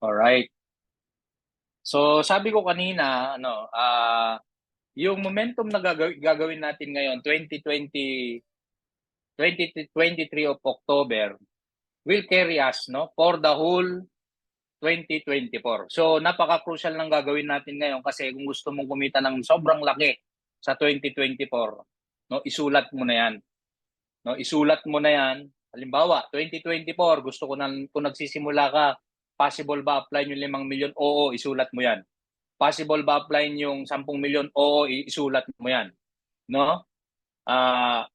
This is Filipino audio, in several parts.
Alright. So sabi ko kanina, yung momentum na gagawin natin ngayon, 23 of October, will carry us, no, for the whole 2024. So napaka-crucial ng gagawin natin ngayon kasi kung gusto mong kumita ng sobrang laki sa 2024, no, isulat mo na 'yan. No, isulat mo na 'yan. Halimbawa, 2024, gusto ko nang kung nagsisimula ka, possible ba apply yung 5 milyon? Oo, isulat mo 'yan. Possible ba apply yung 10 milyon? Oo, isulat mo 'yan, no? Ah,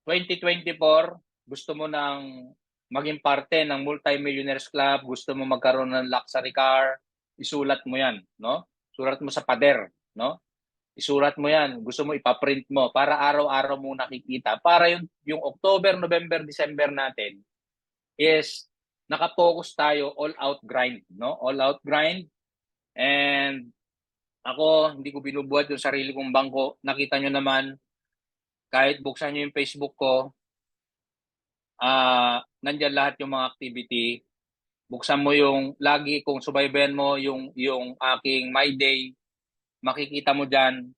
2024, gusto mo nang maging parte ng Multi-Millionaires Club, gusto mo magkaroon ng luxury car, isulat mo 'yan, no? Sulat mo sa pader, no? Isulat mo 'yan, gusto mo ipa-print mo para araw-araw mo nakikita. Para yung October, November, December natin is naka-focus tayo all out grind, no? All out grind. And ako, hindi ko binubuhat yung sarili kong bangko. Nakita nyo naman, kahit buksan nyo yung Facebook ko, nandyan lahat yung mga activity. Buksan mo yung, lagi kung subaybayan mo yung aking My Day, makikita mo dyan,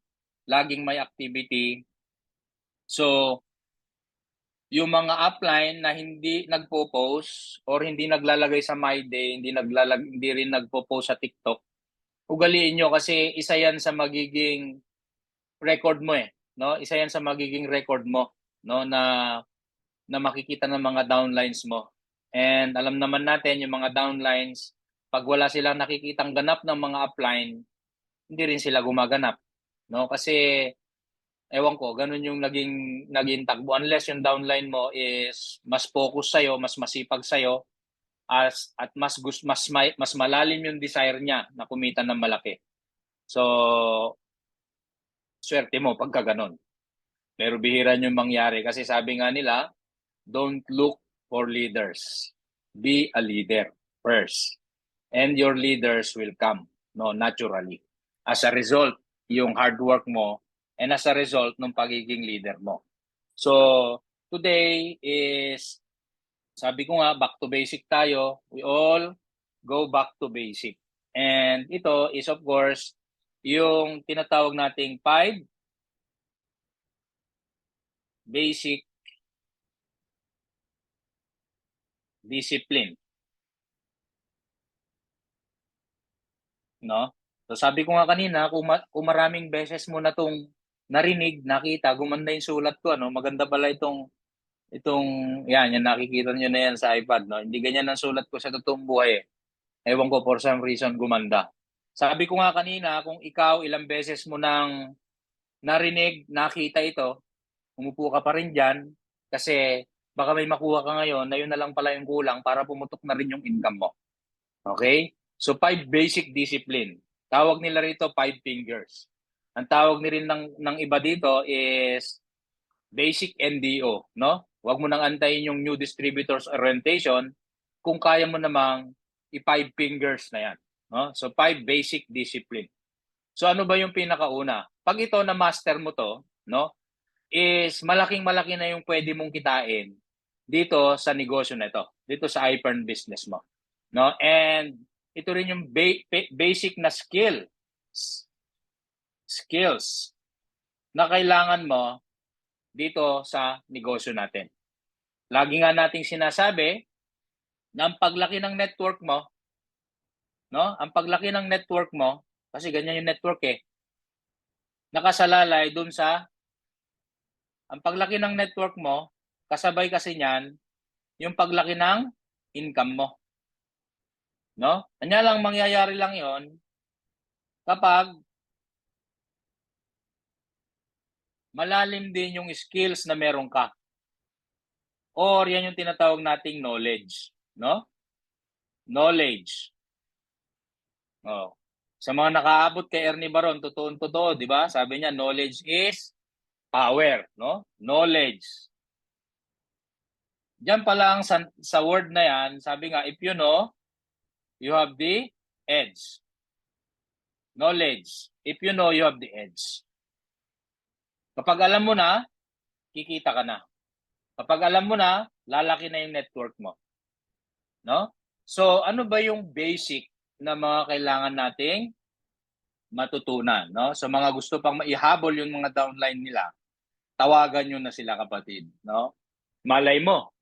laging may activity. So, yung mga upline na hindi nagpo-post or hindi naglalagay sa My Day, hindi rin nagpo-post sa TikTok, ugaliin nyo kasi isa yan sa magiging record mo no? Isa yan sa magiging record mo, no, na makikita ng mga downlines mo. And alam naman natin yung mga downlines, pag wala silang nakikitang ganap ng mga upline, hindi rin sila gumaganap, no? Kasi ewan ko, ganun yung naging takbo unless yung downline mo is mas focus sa'yo, mas masipag sa'yo, at mas malalim yung desire niya na kumita ng malaki. So, swerte mo pagka ganun. Pero bihira yung mangyari kasi sabi nga nila, don't look for leaders. Be a leader first. And your leaders will come, no, naturally. As a result, yung hard work mo and as a result ng pagiging leader mo. So, today is, sabi ko nga, back to basic tayo. We all go back to basic. And ito is of course, yung tinatawag nating 5 basic discipline, no? So sabi ko nga kanina, kung maraming beses mo na tong narinig, nakita, gumanda yung sulat ko, ano? Maganda pala itong yan nakikita niyo na yan sa iPad, no? Hindi ganyan ang sulat ko sa totoong buhay eh. Ewan ko, for some reason gumanda. Sabi ko nga kanina, kung ikaw ilang beses mo nang narinig, nakita ito, umupo ka pa rin diyan kasi baka may makuha ka ngayon na yun na lang pala yung kulang para pumutok na rin yung income mo. Okay? So 5 basic discipline. Tawag nila rito 5 fingers. Ang tawag ni rin ng iba dito is basic NDO, no? Huwag mo nang antayin yung new distributors orientation kung kaya mo namang i 5 fingers na yan, no? So 5 basic discipline. So ano ba yung pinakauna? Pag ito na master mo to, no? Is malaking-malaki na yung pwede mong kitain dito sa negosyo na ito, dito sa iPern business mo, no? And ito rin yung basic na skills na kailangan mo dito sa negosyo natin. Lagi nga nating sinasabi na ang paglaki ng network mo, no? Ang paglaki ng network mo, kasi ganyan yung network eh, nakasalalay dun sa, ang paglaki ng network mo, kasabay kasi niyan, yung paglaki ng income mo, no? Kanya lang mangyayari lang yon kapag malalim din yung skills na meron ka. Or yan yung tinatawag nating knowledge, no? Knowledge. Oh. Sa mga nakaabot kay Ernie Baron, totoo, di ba? Sabi niya, knowledge is power, no? Knowledge. Diyan pa lang sa word na yan, sabi nga, if you know, you have the edge. Knowledge. If you know, you have the edge. Kapag alam mo na, kikita ka na. Kapag alam mo na, lalaki na yung network mo. No? So, ano ba yung basic na mga kailangan nating matutunan, no? So, mga gusto pang maihabol yung mga downline nila, tawagan nyo na sila, kapatid, no? Malay mo,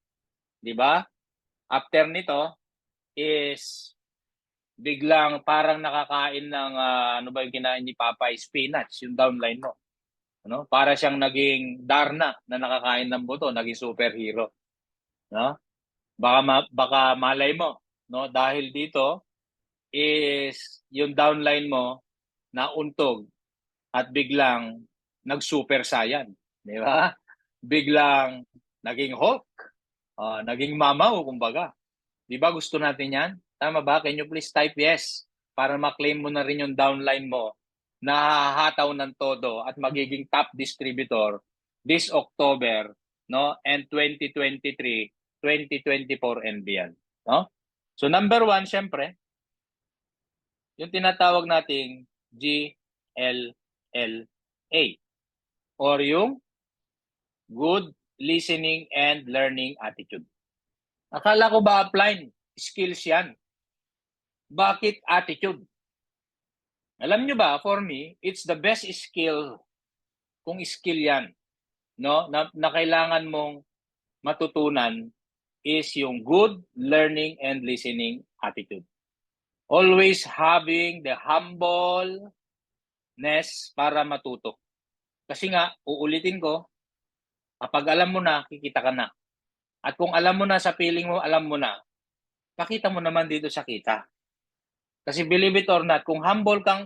di ba? After nito is biglang parang nakakain ng ano ba yung kinain ni Popeye, spinach, yung downline mo. Ano? Para siyang naging Darna na nakakain ng buto, naging superhero, no? Baka malay mo, no? Dahil dito is yung downline mo nauntog at biglang nag-super saiyan, di ba? Biglang naging Hulk, naging Mamaw, kumbaga. Di ba gusto natin yan? Tama ba? Can you please type yes para ma-claim mo na rin yung downline mo na hahataw ng todo at magiging top distributor this October, no? And 2023, 2024 and beyond, no? So number one, syempre, yung tinatawag nating GLLA or yung Good Listening and Learning Attitude. Akala ko ba apply? Skills yan. Bakit attitude? Alam nyo ba, for me, it's the best skill, kung skill yan, no? Na kailangan mong matutunan is yung good learning and listening attitude. Always having the humbleness para matuto. Kasi nga, uulitin ko, kapag alam mo na, kikita ka na. At kung alam mo na sa feeling mo, alam mo na, pakita mo naman dito sa kita. Kasi believe it or not, kung humble kang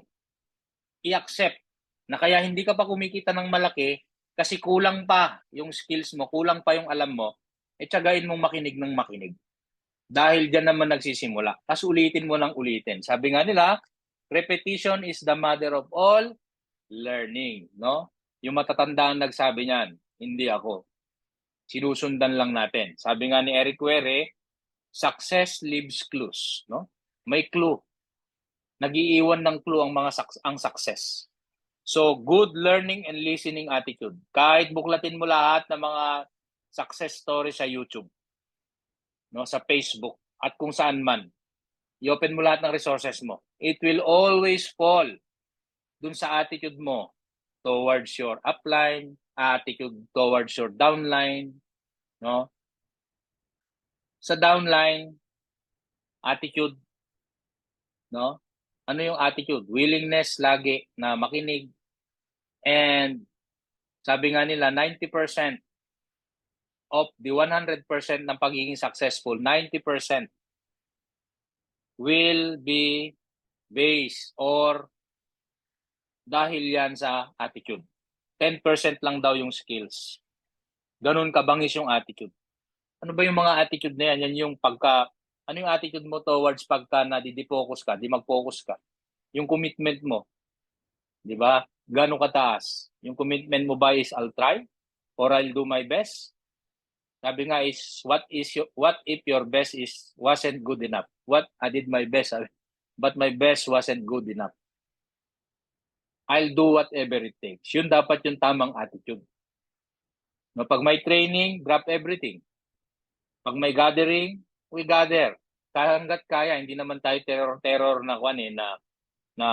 i-accept na kaya hindi ka pa kumikita ng malaki kasi kulang pa yung skills mo, kulang pa yung alam mo, tsagain mong makinig ng makinig. Dahil dyan naman nagsisimula. Tapos ulitin mo lang ulitin. Sabi nga nila, repetition is the mother of all learning, no? Yung matatandaan nagsabi niyan, hindi ako. Sinusundan lang natin. Sabi nga ni Eric Were, success leaves clues, no? May clue. Nagiiwan ng clue ang success. So, good learning and listening attitude. Kahit buklatin mo lahat ng mga success story sa YouTube, no, sa Facebook, at kung saan man, i-open mo lahat ng resources mo. It will always fall dun sa attitude mo towards your upline, attitude towards your downline, no? Sa downline, attitude, no? Ano yung attitude? Willingness lagi na makinig. And sabi nga nila, 90% of the 100% ng pagiging successful, 90% will be based or dahil yan sa attitude. 10% lang daw yung skills. Ganun kabangis yung attitude. Ano ba yung mga attitude na yan? Yan yung ano yung attitude mo towards pagka nadidi-focus ka, di mag-focus ka? Yung commitment mo, di ba? Gano'ng kataas? Yung commitment mo ba is I'll try or I'll do my best? Sabi nga is what if your best wasn't good enough? I did my best, but my best wasn't good enough. I'll do whatever it takes. Yun dapat yung tamang attitude. No, pag may training, drop everything. Pag may gathering, we gather. Hanggat kaya, hindi naman tayo terror na na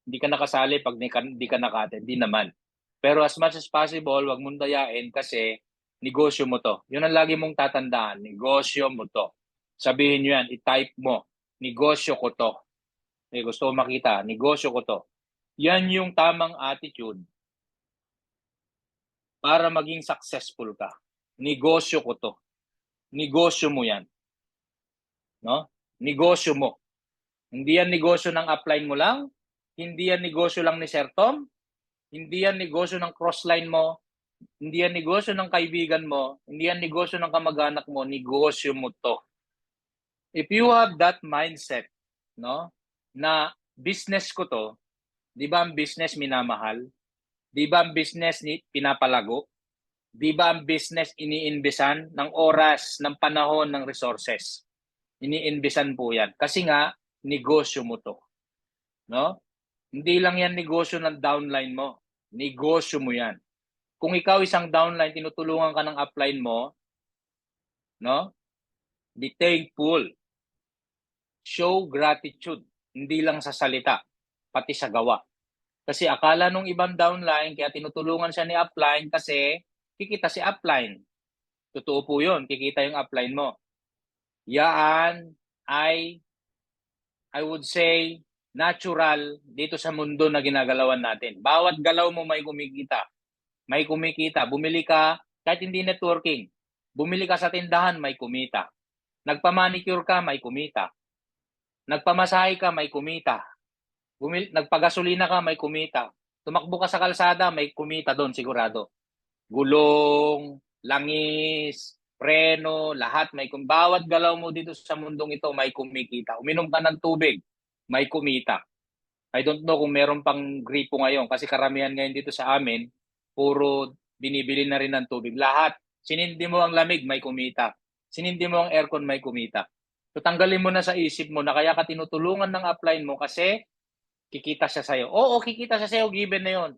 hindi ka nakasali pag hindi ka naka-attend. Hindi naman. Pero as much as possible, wag mong dayain kasi negosyo mo to. Yun ang lagi mong tatandaan. Negosyo mo to. Sabihin nyo yan, i-type mo. Negosyo ko to. Gusto ko makita, negosyo ko to. Yan yung tamang attitude para maging successful ka. Negosyo ko to. Negosyo mo yan. No? Negosyo mo. Hindi yan negosyo ng upline mo lang. Hindi yan negosyo lang ni Sir Tom. Hindi yan negosyo ng crossline mo. Hindi yan negosyo ng kaibigan mo. Hindi yan negosyo ng kamag-anak mo. Negosyo mo to. If you have that mindset, no, na business ko to, di ba ang business minamahal? Di ba ang business pinapalago? Di ba ang business iniinbesan ng oras, ng panahon, ng resources? Iniinbesan po yan. Kasi nga, negosyo mo to. No? Hindi lang yan negosyo ng downline mo. Negosyo mo yan. Kung ikaw isang downline, tinutulungan ka ng upline mo, no? Be thankful. show gratitude. Hindi lang sa salita, pati sa gawa. Kasi akala nung ibang downline, kaya tinutulungan siya ni upline kasi kikita si upline. Totoo po yun, kikita yung upline mo. Yan ay, I would say, natural dito sa mundo na ginagalawan natin. Bawat galaw mo may kumikita. May kumikita. Bumili ka, kahit hindi networking. Bumili ka sa tindahan, may kumita. Nagpa-manicure ka, may kumita. Nagpamasahe ka, may kumita. Nagpagasolina ka, may kumita. Tumakbo ka sa kalsada, may kumita doon, sigurado. Gulong, langis, preno, lahat may bawat galaw mo dito sa mundong ito may kumikita. Uminom ka ng tubig, may kumita. I don't know kung meron pang gripo ngayon kasi karamihan ngayon dito sa amin, puro binibili na rin ng tubig. Lahat. Sinindi mo ang lamig, may kumita. Sinindi mo ang aircon, may kumita. So tanggalin mo na sa isip mo na kaya ka tinutulungan ng upline mo kasi kikita siya sa'yo. Oo, kikita siya sa'yo, given na yon.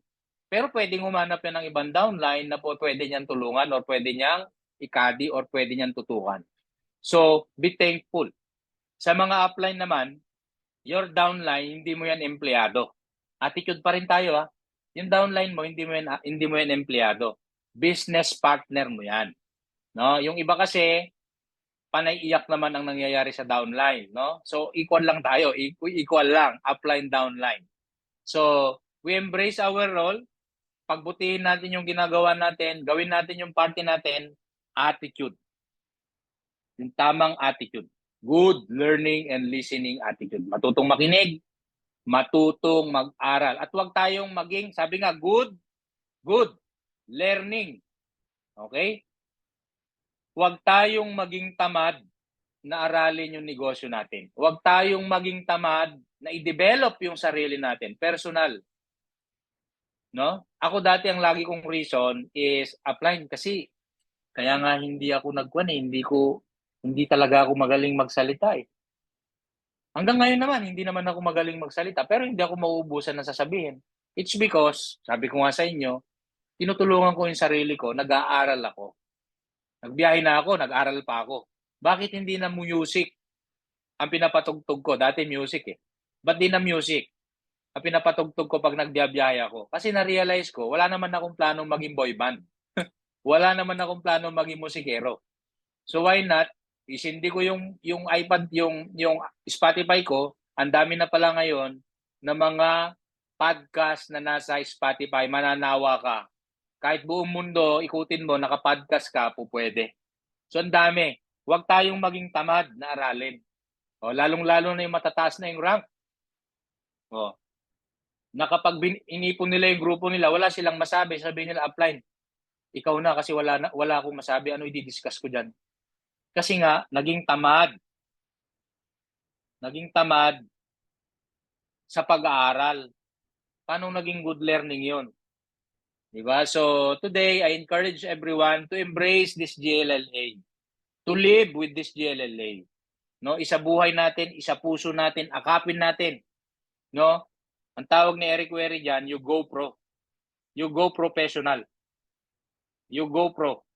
Pero pwedeng humanap yan ng ibang downline na po pwede niyang tulungan or pwede niyang ikadi or pwede niyang tutukan. So, be thankful. Sa mga upline naman, your downline, hindi mo yan empleyado. Attitude pa rin tayo ha. Yung downline mo, hindi mo yan empleyado. Business partner mo yan. No? Yung iba kasi, panay iyak naman ang nangyayari sa downline. No? So, equal lang tayo. Equal lang. Upline, downline. So, we embrace our role. Pagbutihin natin yung ginagawa natin, gawin natin yung party natin, attitude. Yung tamang attitude. Good learning and listening attitude. Matutong makinig, matutong mag-aral. At huwag tayong maging, sabi nga, good learning. Okay? Huwag tayong maging tamad na aralin yung negosyo natin. Huwag tayong maging tamad na i-develop yung sarili natin, personal. No? Ako dati ang lagi kong reason is upline kasi kaya nga hindi ako nagkuhan hindi talaga ako magaling magsalita eh. Hanggang ngayon naman, hindi naman ako magaling magsalita pero hindi ako mauubusan ng sasabihin. It's because, sabi ko nga sa inyo, tinutulungan ko yung sarili ko, nag-aaral ako. Nagbiyahe na ako, nag-aral pa ako. Bakit hindi na music ang pinapatugtog ko? Dati music eh. Ba't di na music? Ang pinapatugtog ko pag nagbiyahe ako. Kasi na-realize ko, wala naman akong planong maging boy band. Wala naman akong planong maging musikero. So why not? Isindi ko yung iPad, yung Spotify ko, ang dami na pala ngayon na mga podcast na nasa Spotify, mananawa ka. Kahit buong mundo, ikutin mo, nakapodcast ka, po pwede. So ang dami. Huwag tayong maging tamad na aralin. O, lalong-lalo na yung matataas na yung rank. O, na kapag inipon nila yung grupo nila, wala silang masabi, sabihin nila upline. Ikaw na kasi wala akong masabi, ano i-discuss ko diyan. Kasi nga naging tamad. Naging tamad sa pag-aaral. Paano naging good learning 'yon? 'Di ba? So today I encourage everyone to embrace this GLLA. To live with this GLLA. No, isa buhay natin, isa puso natin, akapin natin. No? Ang tawag ni Eric Wery diyan, you go pro. You go professional. You go pro.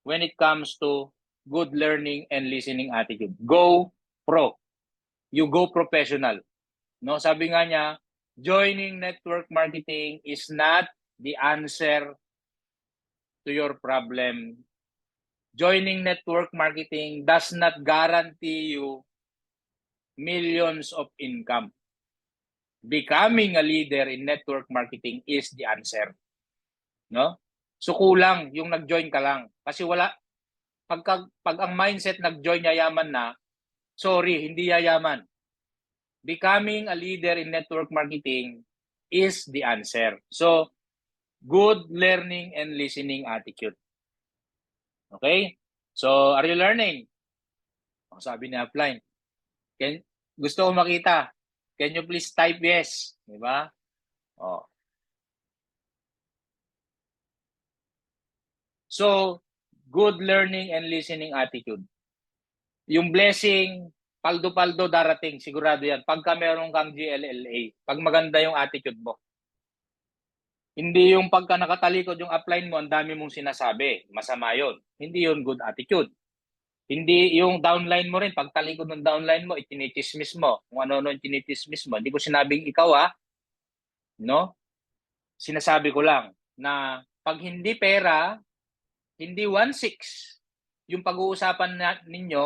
When it comes to good learning and listening attitude. Go pro. You go professional. No, sabi nga niya, joining network marketing is not the answer to your problem. Joining network marketing does not guarantee you millions of income. Becoming a leader in network marketing is the answer. No? So kulang yung nag-join ka lang. Kasi wala, pag ang mindset nag-join yayaman na, sorry, hindi yayaman. Becoming a leader in network marketing is the answer. So, good learning and listening attitude. Okay? So, are you learning? Sabi ni upline. Gusto ko makita. Can you please type yes? Diba? Oh. So, good learning and listening attitude. Yung blessing, paldo-paldo darating, sigurado yan. Pagka meron kang GLLA, pag maganda yung attitude mo. Hindi yung pagka nakatalikod yung upline mo, ang dami mong sinasabi. Masama yun. Hindi yun good attitude. Hindi yung downline mo rin, pagtalikod ng downline mo, itinichismis mo. Kung ano-ano yung tinitismis mo. Hindi ko sinabing ikaw no? Sinasabi ko lang na pag hindi pera, hindi 1/6 yung pag-uusapan ninyo,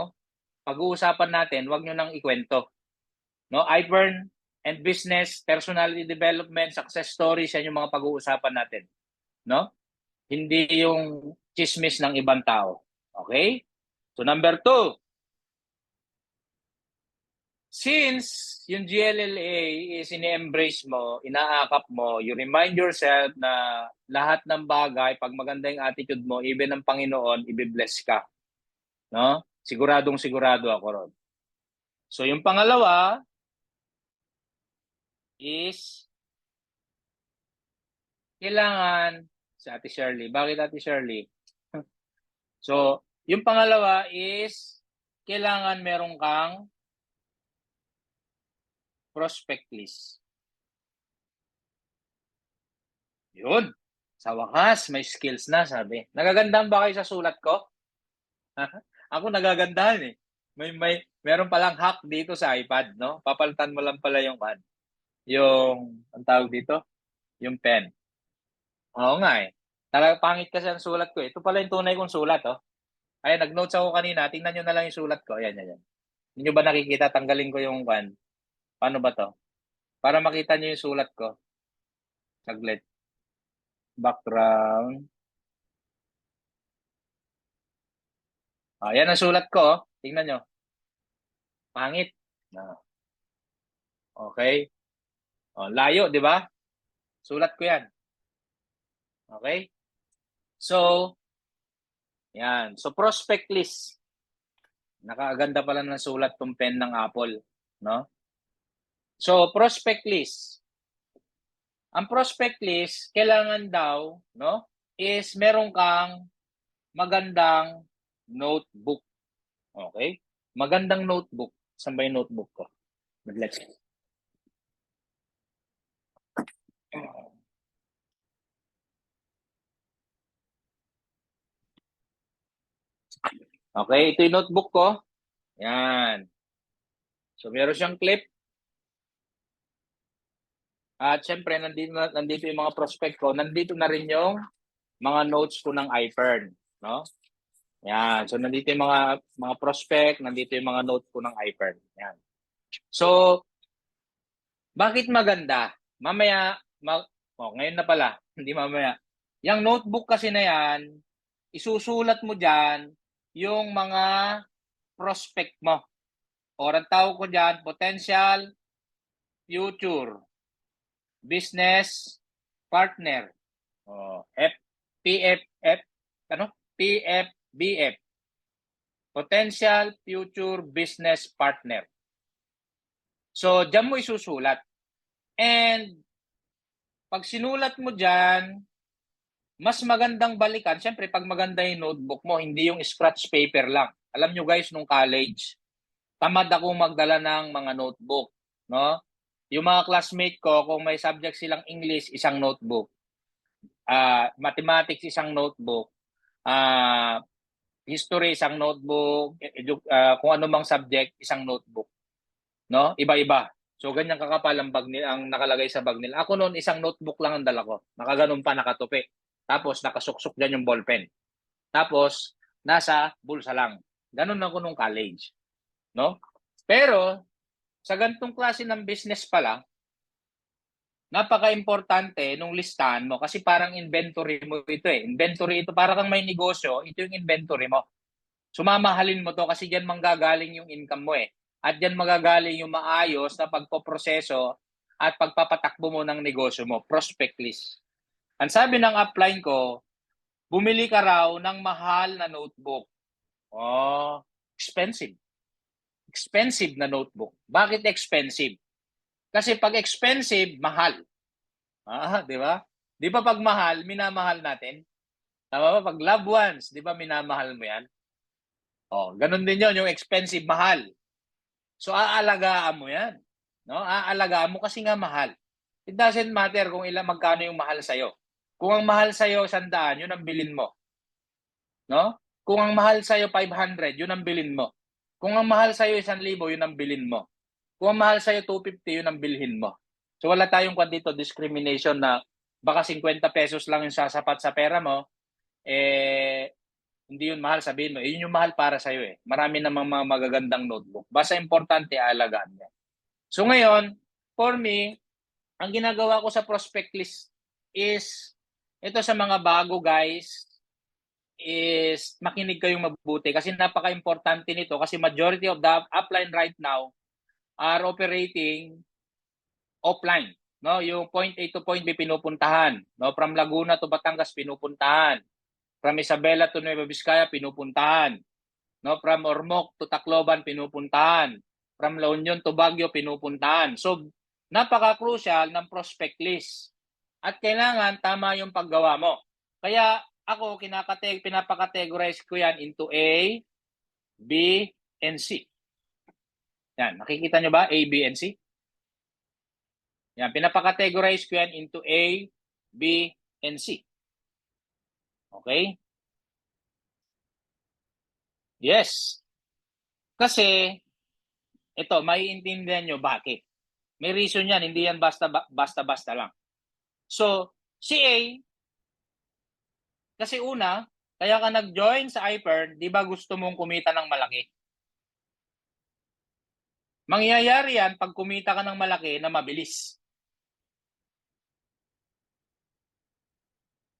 pag-uusapan natin, wag nyo nang ikwento. No? iPern and business, personality development, success stories, yan yung mga pag-uusapan natin. No? Hindi yung chismis ng ibang tao. Okay? So number 2, since yung GLLA is ini-embrace mo, inaakap mo, you remind yourself na lahat ng bagay, pag maganda yung attitude mo, even ng Panginoon, ibibless ka. No? Siguradong sigurado ako ron. So yung pangalawa is kailangan si Ate Shirley. Bakit Ate Shirley? So, yung pangalawa is kailangan meron kang prospect list. Yun. Sa wakas, may skills na, sabi. Nagagandahan ba kayo sa sulat ko? Ako nagagandahan eh. Meron palang hack dito sa iPad, no? Papalitan mo lang pala ang tawag dito, yung pen. Oo nga eh. Talaga pangit kasi ang sulat ko eh. Ito pala yung tunay kong sulat, oh. Ay, nag-notes ako kanina. Tingnan nyo na lang yung sulat ko. Ayan, yan, yan. Hindi nyo ba nakikita? Tanggalin ko yung pan. Paano ba to? Para makita nyo yung sulat ko. Saglit. Background. Yan ang sulat ko. Oh. Tingnan nyo. Pangit. Okay. Layo, di ba? Sulat ko yan. Okay? So, yan. So, prospect list. Nakaganda pala ng sulat tong pen ng Apple. No? So, prospect list. Ang prospect list, kailangan daw, no, is meron kang magandang notebook. Okay? Magandang notebook. Saan ba yung notebook ko? Let's Okay, ito yung notebook ko. Yan. So, meron siyang clip. At syempre, nandito yung mga prospect ko. Nandito na rin yung mga notes ko ng iPern. No? Yan. So, nandito yung mga prospect. Nandito yung mga notes ko ng iPern. Yan. So, bakit maganda? Mamaya, ngayon na pala. Hindi mamaya. Yung notebook kasi na yan, isusulat mo dyan yung mga prospect mo. O ang tawag ko dyan, potential future business partner. PFF, PFBF. Potential future business partner. So, dyan mo isusulat. And, pag sinulat mo dyan, mas magandang balikan. Siyempre, pag maganda yung notebook mo, hindi yung scratch paper lang. Alam nyo guys, nung college, tamad akong magdala ng mga notebook. No? Yung mga classmate ko, kung may subject silang English, isang notebook. Mathematics, isang notebook. History, isang notebook. Kung ano mang subject, isang notebook. No? Iba-iba. So, ganyan kakapal ang bag nila, ang nakalagay sa bag nila. Ako noon, isang notebook lang ang dala ko. Nakaganon pa, nakatupi. Tapos, nakasuksok dyan yung ballpen. Tapos, nasa bulsa lang. Ganon ako nung college. No? Pero, sa ganitong klase ng business pala, napaka-importante nung listahan mo kasi parang inventory mo ito eh. Inventory ito, para kang may negosyo, ito yung inventory mo. Sumamahalin mo to kasi diyan manggagaling yung income mo eh. At diyan magagaling yung maayos na pagpoproseso at pagpapatakbo mo ng negosyo mo, prospect list. Ang sabi ng upline ko, bumili ka raw ng mahal na notebook. Expensive. Expensive na notebook. Bakit expensive? Kasi pag expensive, mahal. Di ba? Di ba pag mahal, minamahal natin? Tama ba? Pag loved ones, di ba minamahal mo yan? Ganun din yon, yung expensive, mahal. So, aalagaan mo yan. No? Aalagaan mo kasi nga mahal. It doesn't matter kung magkano yung mahal sa'yo. Kung ang mahal sa'yo, 100, yun ang bilin mo. No? Kung ang mahal sa'yo 500, yun ang bilhin mo. Kung ang mahal sa'yo 1,000, yun ang bilhin mo. Kung ang mahal sa'yo 250, yun ang bilhin mo. So wala tayong dito discrimination na baka 50 pesos lang yung sasapat sa pera mo, hindi yun mahal, sabihin mo, yun yung mahal para sa'yo eh. Marami namang mga magagandang notebook. Basta importante, alagaan niya. So ngayon, for me, ang ginagawa ko sa prospect list is, ito sa mga bago guys, is makinig kayong mabuti kasi napaka-importante nito kasi majority of the upline right now are operating offline. No, yung point A to point B pinupuntahan. No, from Laguna to Batangas pinupuntahan. From Isabela to Nueva Vizcaya pinupuntahan. No, from Ormoc to Tacloban pinupuntahan. From La Union to Baguio pinupuntahan. So, napaka-crucial ng prospect list. At kailangan tama yung paggawa mo. Kaya ako pinapakategorize ko yan into A, B, and C. Yan, nakikita nyo ba? A, B, and C? Yan, pinapakategorize ko yan into A, B, and C. Okay? Yes. Kasi, ito, maiintindihan nyo bakit. May reason yan, hindi yan basta-basta lang. So, si A, kasi una, kaya ka nag-join sa iPern, di ba gusto mong kumita ng malaki? Mangyayari yan pag kumita ka ng malaki na mabilis.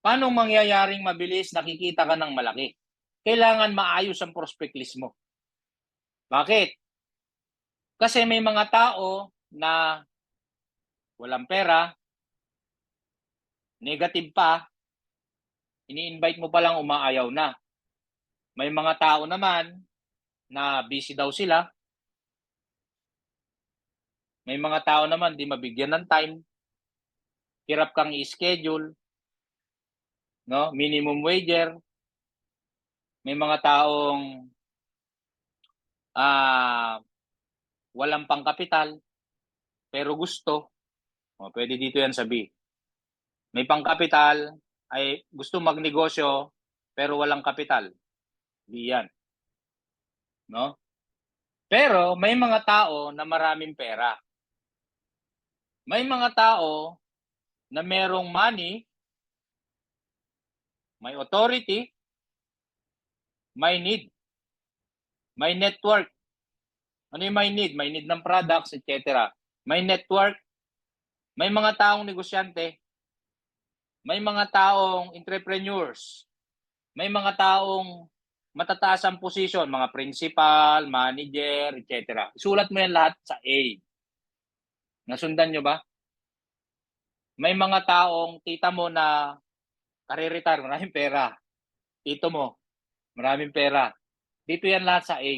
Paano mangyayaring mabilis nakikita ka ng malaki? Kailangan maayos ang prospect list mo. Bakit? Kasi may mga tao na walang pera, negative pa, ini-invite mo pa lang umaayaw na. May mga tao naman na busy daw sila. May mga tao naman di mabigyan ng time. Hirap kang i-schedule. No? Minimum wager. May mga taong walang pangkapital pero gusto. Pwede dito yan sabi. May pangkapital ay gusto magnegosyo pero walang kapital. Di yan. No? Pero may mga tao na maraming pera. May mga tao na merong money, may authority, may need, may network. Ano yung may need? May need ng products, etc. May network, may mga taong negosyante, may mga taong entrepreneurs, may mga taong matataas ang posisyon, mga principal, manager, etc. Isulat mo yan lahat sa A. Nasundan nyo ba? May mga taong tita mo na kare-retire, maraming pera. Tito mo, maraming pera. Dito yan lahat sa A.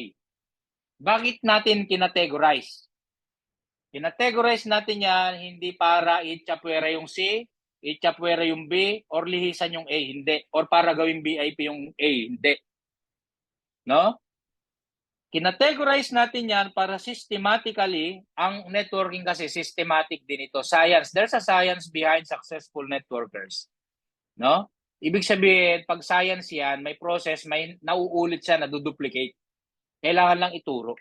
Bakit natin kinategorize? Kinategorize natin yan hindi para i-chapwera yung C, i-chapwera yung B, or lihisan yung A, hindi. Or para gawing BIP yung A, hindi. No? Kinategorize natin yan para systematically, ang networking kasi systematic din ito. Science. There's a science behind successful networkers. No? Ibig sabihin, pag science yan, may process, may nauulit siya, naduduplicate. Kailangan lang ituro.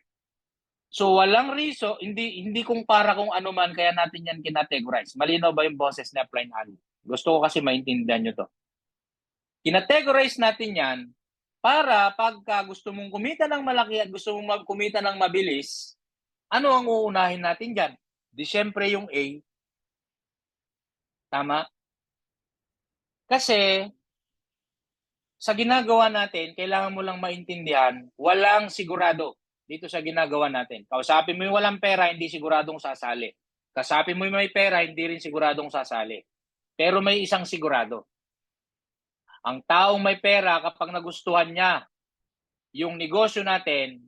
So walang reason, hindi kung para kung ano man kaya natin yan kinategorize. Malinaw ba yung boses na Appline Ali? Gusto ko kasi maintindihan nyo to. Kinategorize natin yan para pagka gusto mong kumita ng malaki at gusto mong kumita ng mabilis, ano ang uunahin natin dyan? Di syempre yung A. Tama? Kasi sa ginagawa natin, kailangan mo lang maintindihan, walang sigurado dito sa ginagawa natin. Kausapin mo yung walang pera, hindi siguradong sasali. Kausapin mo yung may pera, hindi rin siguradong sasali. Pero may isang sigurado. Ang taong may pera, kapag nagustuhan niya yung negosyo natin,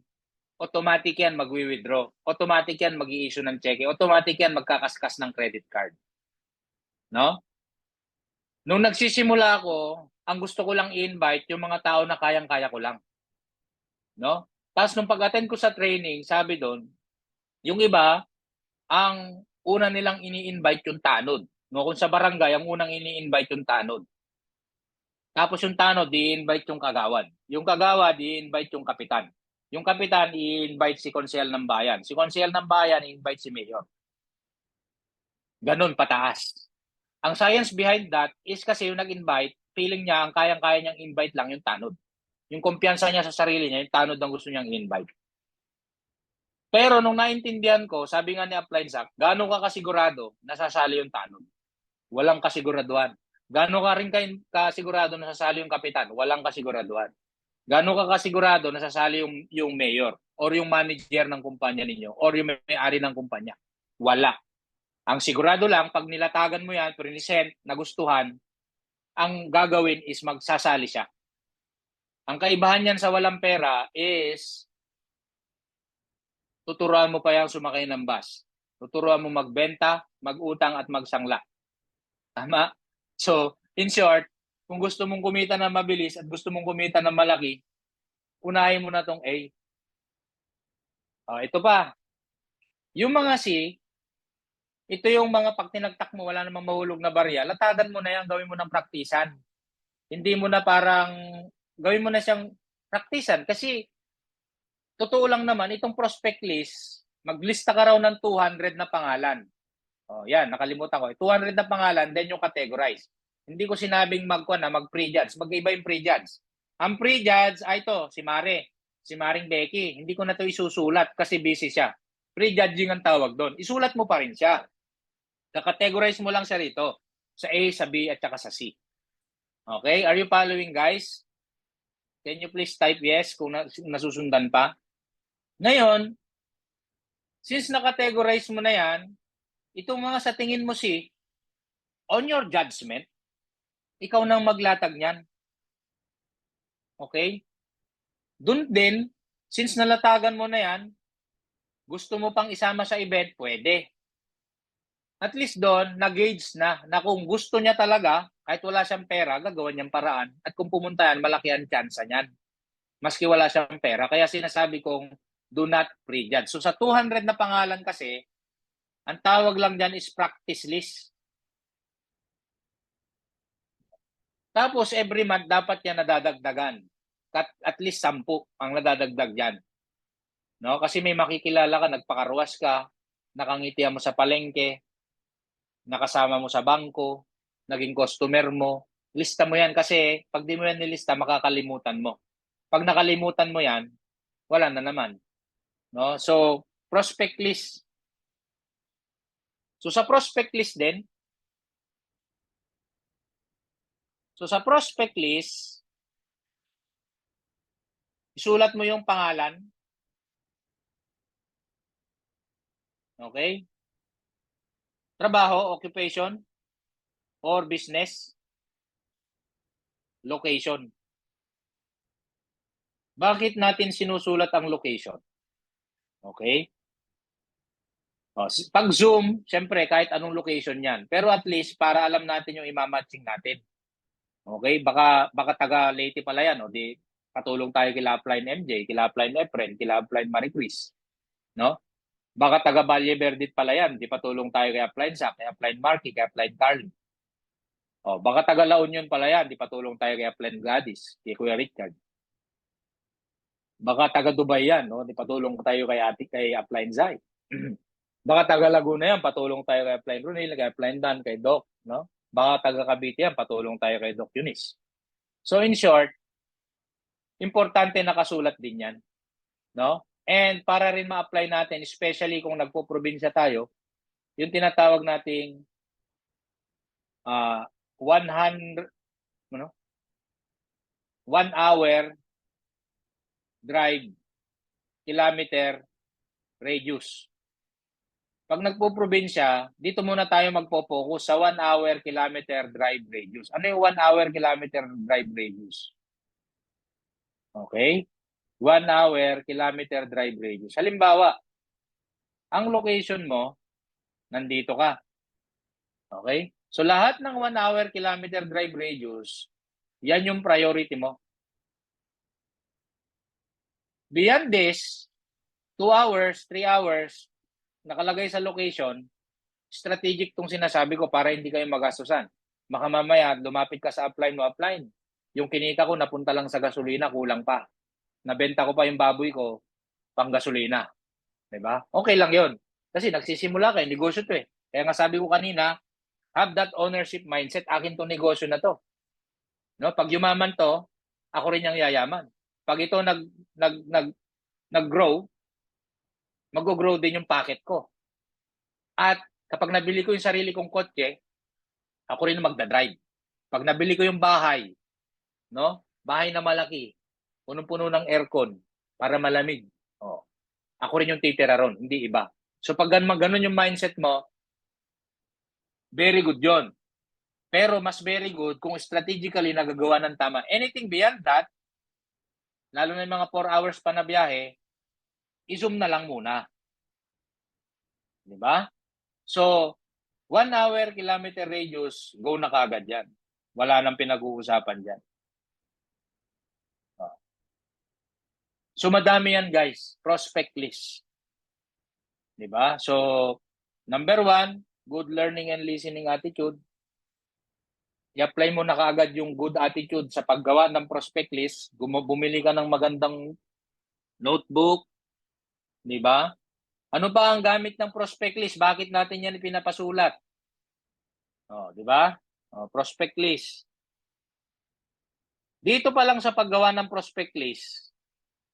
automatic yan magwi-withdraw. Automatic yan mag-i-issue ng cheque. Automatic yan magkakaskas ng credit card. No? Nung nagsisimula ako, ang gusto ko lang i-invite yung mga tao na kayang-kaya ko lang. No? Tapos nung pag-attend ko sa training, sabi doon, yung iba, ang una nilang ini-invite yung tanod. No? Kung sa barangay, ang unang ini-invite yung tanod. Tapos yung tanod, i-invite yung kagawad. Yung kagawad, i-invite yung kapitan. Yung kapitan, i-invite si konsehal ng bayan. Si konsehal ng bayan, i-invite si mayor. Ganun, pataas. Ang science behind that is kasi yung nag-invite, feeling niya, ang kayang-kaya niyang invite lang yung tanod. Yung kumpiyansa niya sa sarili niya, yung tanod ang gusto niyang invite. Pero nung naintindihan ko, sabi nga ni Applied Zack, gaano ka kasigurado nasasali yung tanod? Walang kasiguraduhan. Gaano ka rin kasigurado nasasali yung kapitan? Walang kasiguraduhan. Gaano ka kasigurado nasasali yung mayor or yung manager ng kumpanya ninyo or yung may-ari ng kumpanya? Wala. Ang sigurado lang, pag nilatagan mo yan, present, nagustuhan, ang gagawin is magsasali siya. Ang kaibahan niyan sa walang pera is tuturuan mo pa yung sumakay ng bus. Tuturuan mo magbenta, magutang at magsangla. Tama? So, in short, kung gusto mong kumita na mabilis at gusto mong kumita na malaki, unahin mo na tong A. Ito pa. Yung mga C, ito yung mga pag tinagtak mo, wala namang mahulog na barya, latagan mo na yan, gawin mo ng praktisan. Hindi mo na parang, gawin mo na siyang praktisan. Kasi, totoo lang naman, itong prospect list, maglista ka raw ng 200 na pangalan. Yan, nakalimutan ko. 200 na pangalan, then yung categorize. Hindi ko sinabing mag-prejudge. Mag-iba yung prejudge. Ang prejudge, ito, si Mare. Si Maring Becky. Hindi ko na ito isusulat kasi busy siya. Prejudging ang tawag doon. Isulat mo pa rin siya. Kakategorize mo lang siya rito. Sa A, sa B, at saka sa C. Okay? Are you following, guys? Can you please type yes kung nasusundan pa? Ngayon, since nakategorize mo na yan, itong mga sa tingin mo si, on your judgment, ikaw nang maglatag niyan. Okay? Doon din, since nalatagan mo na yan, gusto mo pang isama sa event, pwede. At least doon, nag-gauge na kung gusto niya talaga, kahit wala siyang pera, gagawa niyang paraan. At kung pumunta yan, malaki ang chance niyan. Maski wala siyang pera. Kaya sinasabi kong, do not prejudge. So sa 200 na pangalan kasi, ang tawag lang dyan is practice list. Tapos every month, dapat yan nadadagdagan. At least 10 ang nadadagdag yan. No? Kasi may makikilala ka, nagpakaruwas ka, nakangitian mo sa palengke, nakasama mo sa bangko, naging customer mo. Lista mo yan kasi pag di mo yan nilista, makakalimutan mo. Pag nakalimutan mo yan, wala na naman. No? So, prospect list. So, sa prospect list din, sa prospect list, isulat mo yung pangalan. Okay? Trabaho, occupation, or business, location. Bakit natin sinusulat ang location? Okay? Pag Zoom, syempre kahit anong location yan. Pero at least para alam natin yung imamatching natin. Okay? Baka taga Leyte pala yan. O di patulong tayo kila Upline MJ, kila Upline Efren, kila Upline Marie Chris. No? Baka taga Valle Verde pala yan. Di patulong tayo kay Upline Zach, kay Upline Marky, kay Upline Carly. Baka taga La Union pala yan. Di patulong tayo kay Upline Gladys, kay Kuya Richard. Baka taga Dubai yan, no? Di patulong tayo kay Upline Zai. Baka taga Laguna yan, patulong tayo kay Upline Runil, kay Upline Dan, kay Doc, no? Baka taga Cavite yan, patulong tayo kay Doc Eunice. So in short, importante nakasulat din yan, no? And para rin ma-apply natin, especially kung nagpo-probinsya tayo, yung tinatawag nating 100 ano? 1 hour drive kilometer radius. Pag nagpo-probinsya, dito muna tayo magpo-focus sa 1 hour kilometer drive radius. Ano yung 1 hour kilometer drive radius? Okay? 1 hour kilometer drive radius. Halimbawa, ang location mo, nandito ka. Okay? So lahat ng 1 hour kilometer drive radius, yan yung priority mo. Beyond this, 2 hours, 3 hours, nakalagay sa location, strategic tong sinasabi ko para hindi kayo magastusan. Baka mamaya lumapit ka sa upline mo, upline. yung kinita ko napunta lang sa gasolina, kulang pa. Nabenta ko pa yung baboy ko, pang gasolina. Diba? Okay lang yon. Kasi nagsisimula kayo, negosyo to eh. Kaya nga sabi ko kanina, have that ownership mindset, akin to negosyo na to. No? Pag yumaman to, ako rin yung yayaman. Pag ito nag-grow, mag-grow din yung pocket ko. At kapag nabili ko yung sarili kong kotse, ako rin magdadrive. Pag nabili ko yung bahay, no? Bahay na malaki, punong-puno ng aircon para malamig. Oh, ako rin yung titira ron, hindi iba. So pag ganun yung mindset mo, very good yon. Pero mas very good kung strategically nagagawa ng tama. Anything beyond that, lalo na yung mga 4 hours pa na biyahe, i-zoom na lang muna. Di ba? So, 1 hour, kilometer radius, go na kagad yan. Wala nang pinag-uusapan dyan. So, madami yan guys. Prospect list. Di ba? So, number 1, good learning and listening attitude. I-apply mo na kaagad yung good attitude sa paggawa ng prospect list. Bumili ka ng magandang notebook. Di ba? Ano ba ang gamit ng prospect list? Bakit natin yan pinapasulat? Oh, di ba? Oh, prospect list. Dito pa lang sa paggawa ng prospect list,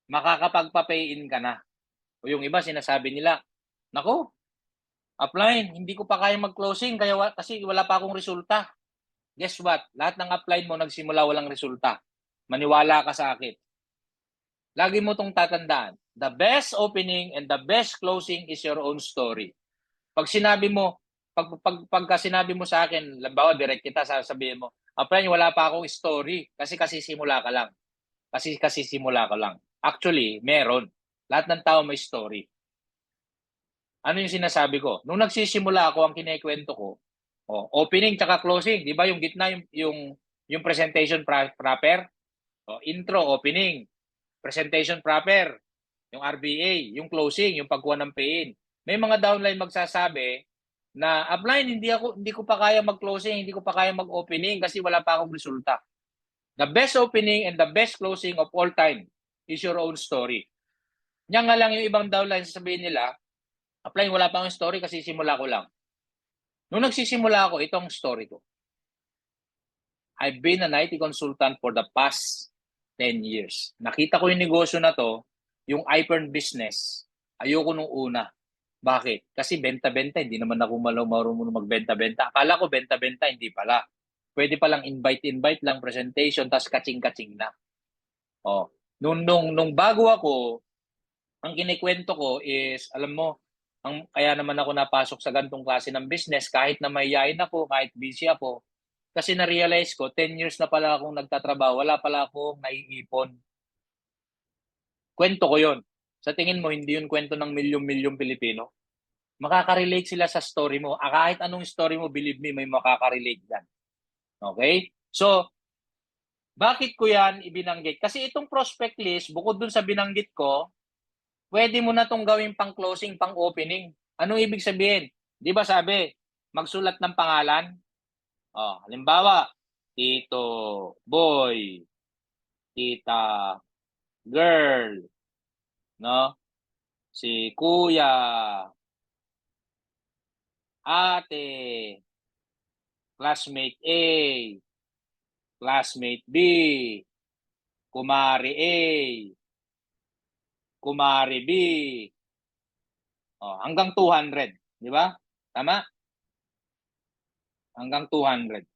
makakapagpa-pay in ka na. O yung iba sinasabi nila, nako, upline, hindi ko pa kaya mag-closing kasi wala pa akong resulta. Guess what? Lahat ng upline mo nagsimula walang resulta. Maniwala ka sa akin. Lagi mo tong tatandaan. The best opening and the best closing is your own story. Pag sinabi mo, pagka sinabi mo sa akin, lambawa direct kita, sasabihin mo, upline, wala pa akong story kasi simula ka lang. Kasi simula ka lang. Actually, meron. Lahat ng tao may story. Ano yung sinasabi ko? Nung nagsisimula ako, ang kinekwento ko, opening tsaka closing, di ba yung gitna yung presentation proper? Intro, opening, presentation proper, yung RBA, yung closing, yung pagkuha ng pay-in. May mga downline magsasabi na upline, hindi ko pa kaya mag-closing, hindi ko pa kaya mag-opening kasi wala pa akong resulta. The best opening and the best closing of all time is your own story. Yan nga lang yung ibang downline sasabihin nila, upline, wala pa akong story kasi simula ko lang. Nung nagsisimula ako, itong story ko. I've been an IT consultant for the past 10 years. Nakita ko yung negosyo na to, yung iPhone business. Ayoko nung una. Bakit? Kasi benta-benta, hindi naman ako marunong magbenta-benta. Akala ko benta-benta, hindi pala. Pwede palang invite lang, presentation, tas kaching-kaching na. Nung bago ako, ang kinikwento ko is, alam mo, kaya naman ako napasok sa gantong klase ng business, kahit na mayayain ako, kahit busy ako, kasi na-realize ko, 10 years na pala akong nagtatrabaho, wala pala akong naiipon. Kwento ko yon. Sa tingin mo, hindi yun kwento ng milyong-milyong Pilipino? Makaka-relate sila sa story mo. Kahit anong story mo, believe me, may makaka-relate yan. Okay? So, bakit ko yan ibinanggit? Kasi itong prospect list, bukod dun sa binanggit ko, pwede mo na itong gawing pang-closing, pang-opening. Anong ibig sabihin? Di ba sabi, magsulat ng pangalan? Halimbawa, Tito Boy, Tita Girl, no? Si Kuya, Ate, classmate A, classmate B, kumari A, kumari B. Hanggang 200, di ba? Tama? Hanggang 200.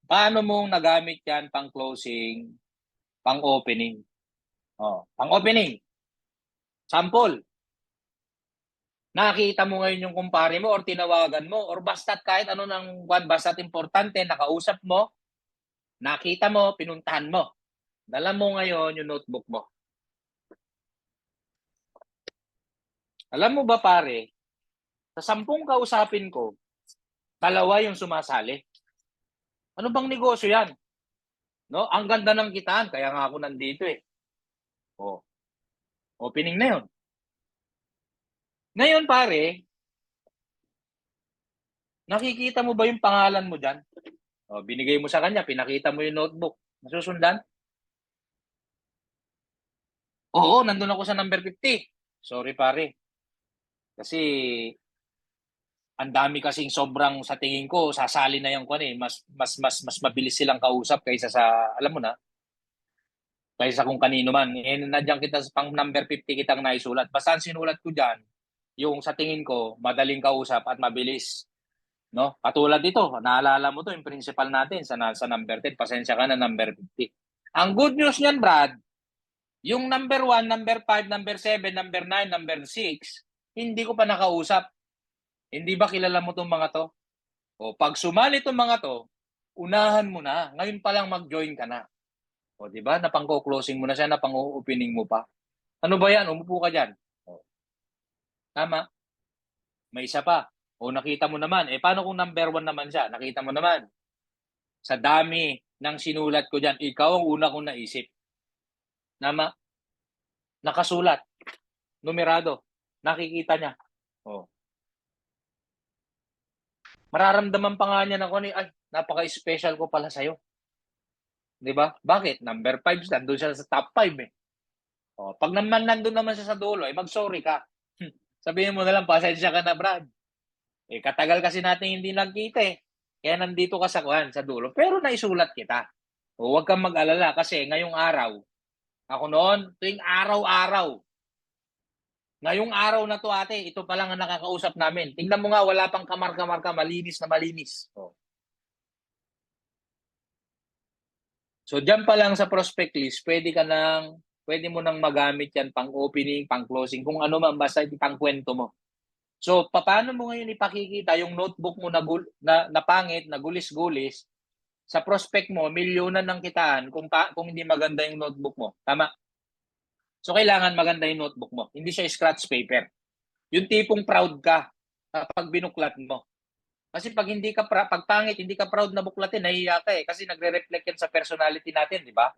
Paano mong nagamit yan pang closing, pang opening? Pang opening. Sample. Nakita mo ngayon yung kumpare mo or tinawagan mo or basta't kahit ano nang basta't importante, nakausap mo, nakita mo, pinuntahan mo. Dala mo ngayon yung notebook mo. Alam mo ba pare, sa 10 kausapin ko, 2 yung sumasali. Ano bang negosyo yan? No? Ang ganda ng kitaan, kaya nga ako nandito eh. Opening na yun. Ngayon pare, nakikita mo ba yung pangalan mo dyan? O, binigay mo sa kanya, pinakita mo yung notebook. Masusundan? Oo, nandun ako sa number 50. Sorry pare. Kasi ang dami kasing sobrang sa tingin ko sasali na yung kwan eh. Mas mabilis silang kausap kaysa sa alam mo na, kaysa kung kanino man. Eh nandiyan kita sa pang number 50 kitang naisulat. Basta ang sinulat ko diyan, yung sa tingin ko madaling kausap at mabilis, no? Katulad dito, naalala mo to yung principal natin sa number 10. Pasensya ka na number 50. Ang good news niyan, Brad, yung number 1, number 5, number 7, number 9, number 6, hindi ko pa nakausap. Hindi ba kilala mo tong mga to? O pag sumali itong mga to, unahan mo na. Ngayon pa lang mag-join ka na. O di ba? Napang-closing mo na siya, napang-opening mo pa. Ano ba yan? Umupo ka dyan. O, tama. May isa pa. O nakita mo naman. Eh paano kung number 1 naman siya? Nakita mo naman. Sa dami ng sinulat ko dyan, ikaw ang una kong naisip. Tama. Nakasulat. Numerado. Nakikita niya. O. Mararamdaman pa nga niya na kung ay, napaka-special ko pala sa'yo. Di ba? Bakit? Number 5, nandun siya sa top 5 eh. O, pag naman nandun naman siya sa dulo, eh mag-sorry ka. Sabihin mo na lang, pasensya ka na, Brad. Eh, katagal kasi natin hindi nagkita eh. Kaya nandito ka sa kuhan, sa dulo. Pero naisulat kita. O, huwag kang mag-alala kasi ngayong araw, ako noon, tuwing araw-araw, ngayong araw na to ate, ito pa lang ang nakakausap namin. Tingnan mo nga, wala pang kamarka-marka, malinis na malinis. O. So, dyan pa lang sa prospect list, pwede mo nang magamit yan pang opening, pang closing, kung ano man, basta pang kwento mo. So, paano mo ngayon ipakikita yung notebook mo na pangit, na gulis-gulis, sa prospect mo, milyonan ng kitaan kung hindi maganda yung notebook mo. Tama? So, kailangan maganda yung notebook mo. Hindi siya scratch paper. Yung tipong proud ka kapag binuklat mo. Kasi pag pangit, hindi ka proud na buklatin, nahihiya ka eh. Kasi nagre-reflect yan sa personality natin, di ba?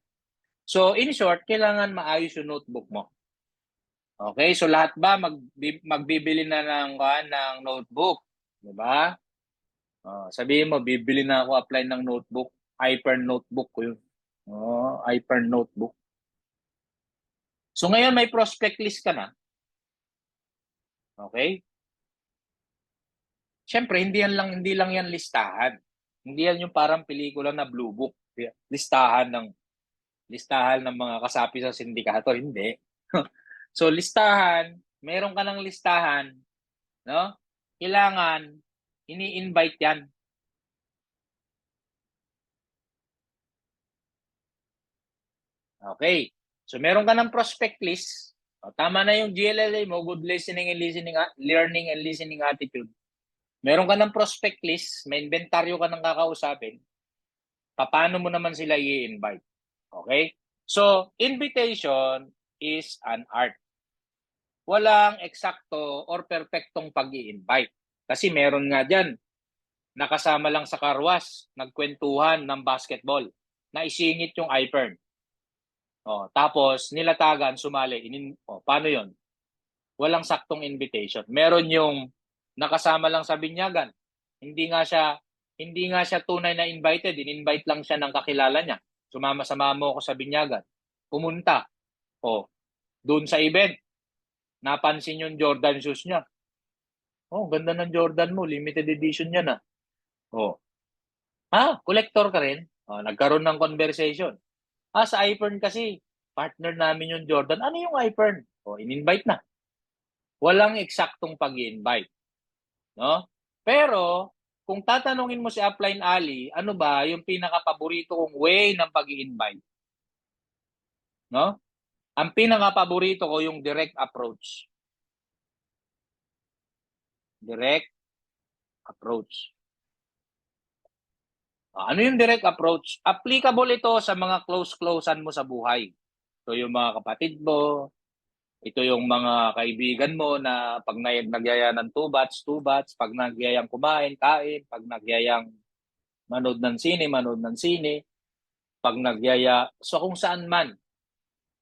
So, in short, kailangan maayos yung notebook mo. Okay, so lahat ba magbibili na ng notebook, 'di ba? Sabihin mo bibili na ako apply ng notebook, Hyper notebook ko 'yun. Hyper notebook. So ngayon may prospect list ka na. Okay? Siyempre hindi lang yan listahan. Hindi yan yung parang pelikula na blue book. Listahan ng mga kasapi sa sindikato, hindi. So listahan, meron ka ng listahan, no? Kailangan ini-invite yan. Okay. So meron ka ng prospect list. Tama na yung GLLA mo, good learning and listening attitude. Meron ka ng prospect list, may inventaryo ka ng kakausapin. Paano mo naman sila i-invite? Okay? So, invitation is an art. Walang eksakto or perfectong pag-i-invite. Kasi meron nga dyan, nakasama lang sa karwas, nagkwentuhan ng basketball, na isingit yung iPern. Tapos nilatagan, sumali. Paano 'yon? Walang saktong invitation. Meron yung nakasama lang sa binyagan. Hindi nga siya tunay na invited, in-invite lang siya ng kakilala niya. Sumama mo ako sa binyagan. Pumunta. Doon sa event, napansin yung Jordan shoes niya. Ganda ng Jordan mo, limited edition yan ah. Collector ka rin? Nagkaroon ng conversation. Sa iPhone kasi, partner namin yung Jordan. Ano yung iPhone? In-invite na. Walang eksaktong pag-invite. No? Pero, kung tatanungin mo si Upline Ali, ano ba yung pinaka-paborito kong way ng pag-invite? No? Ang pinaka-paborito ko yung direct approach. Direct approach. Ano yung direct approach? Applicable ito sa mga close-closean mo sa buhay. So yung mga kapatid mo, ito yung mga kaibigan mo na pag nagyaya ng two bats, pag nagyayang kumain, kain, pag nagyayang manood ng sine, pag nagyaya, so kung saan man,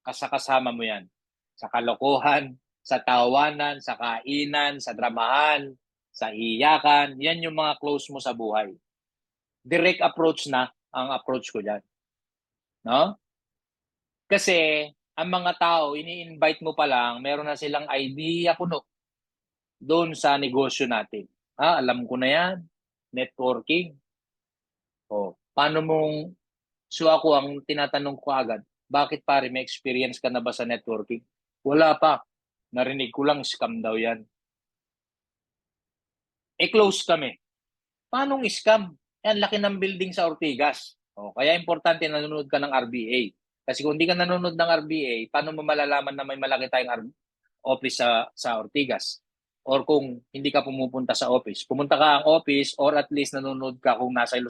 kasama mo yan. Sa kalokohan, sa tawanan, sa kainan, sa dramahan, sa iyakan, yan yung mga close mo sa buhay. direct approach na ang approach ko dyan. No? Kasi, ang mga tao, ini-invite mo pa lang, meron na silang idea kuno doon sa negosyo natin. Alam ko na yan. Networking. Paano mong, so ako ang tinatanong ko agad, bakit pare, may experience ka na ba sa networking? Wala pa. Narinig ko lang, scam daw yan. Close kami. Paanong scam? Yan, laki ng building sa Ortigas. Kaya importante nanonood ka ng RBA. Kasi kung hindi ka nanonood ng RBA, paano mo malalaman na may malaki tayong office sa Ortigas? Or kung hindi ka pumupunta sa office. Pumunta ka ang office or at least nanonood ka kung nasa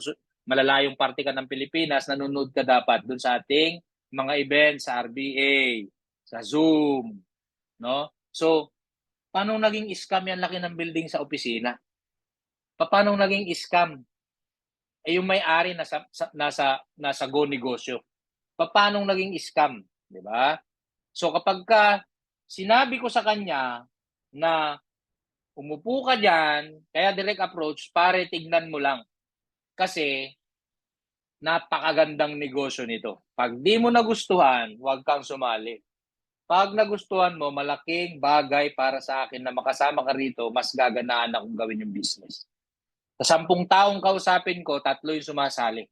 malalayong parte ka ng Pilipinas, nanonood ka dapat dun sa ating mga events sa RBA, sa Zoom. No? So, paano naging scam yan laki ng building sa opisina? Paano naging scam? Yung may-ari nasa go negosyo. Paano naging scam, 'di ba? So kapag sinabi ko sa kanya na umupo ka diyan, kaya direct approach, pare tignan mo lang. Kasi napakagandang negosyo nito. Pag di mo nagustuhan, huwag kang sumali. Pag nagustuhan mo, malaking bagay para sa akin na makasama ka rito, mas gaganaan akong gawin yung business. Sa 10 taong kausapin ko, 3 yung sumasali.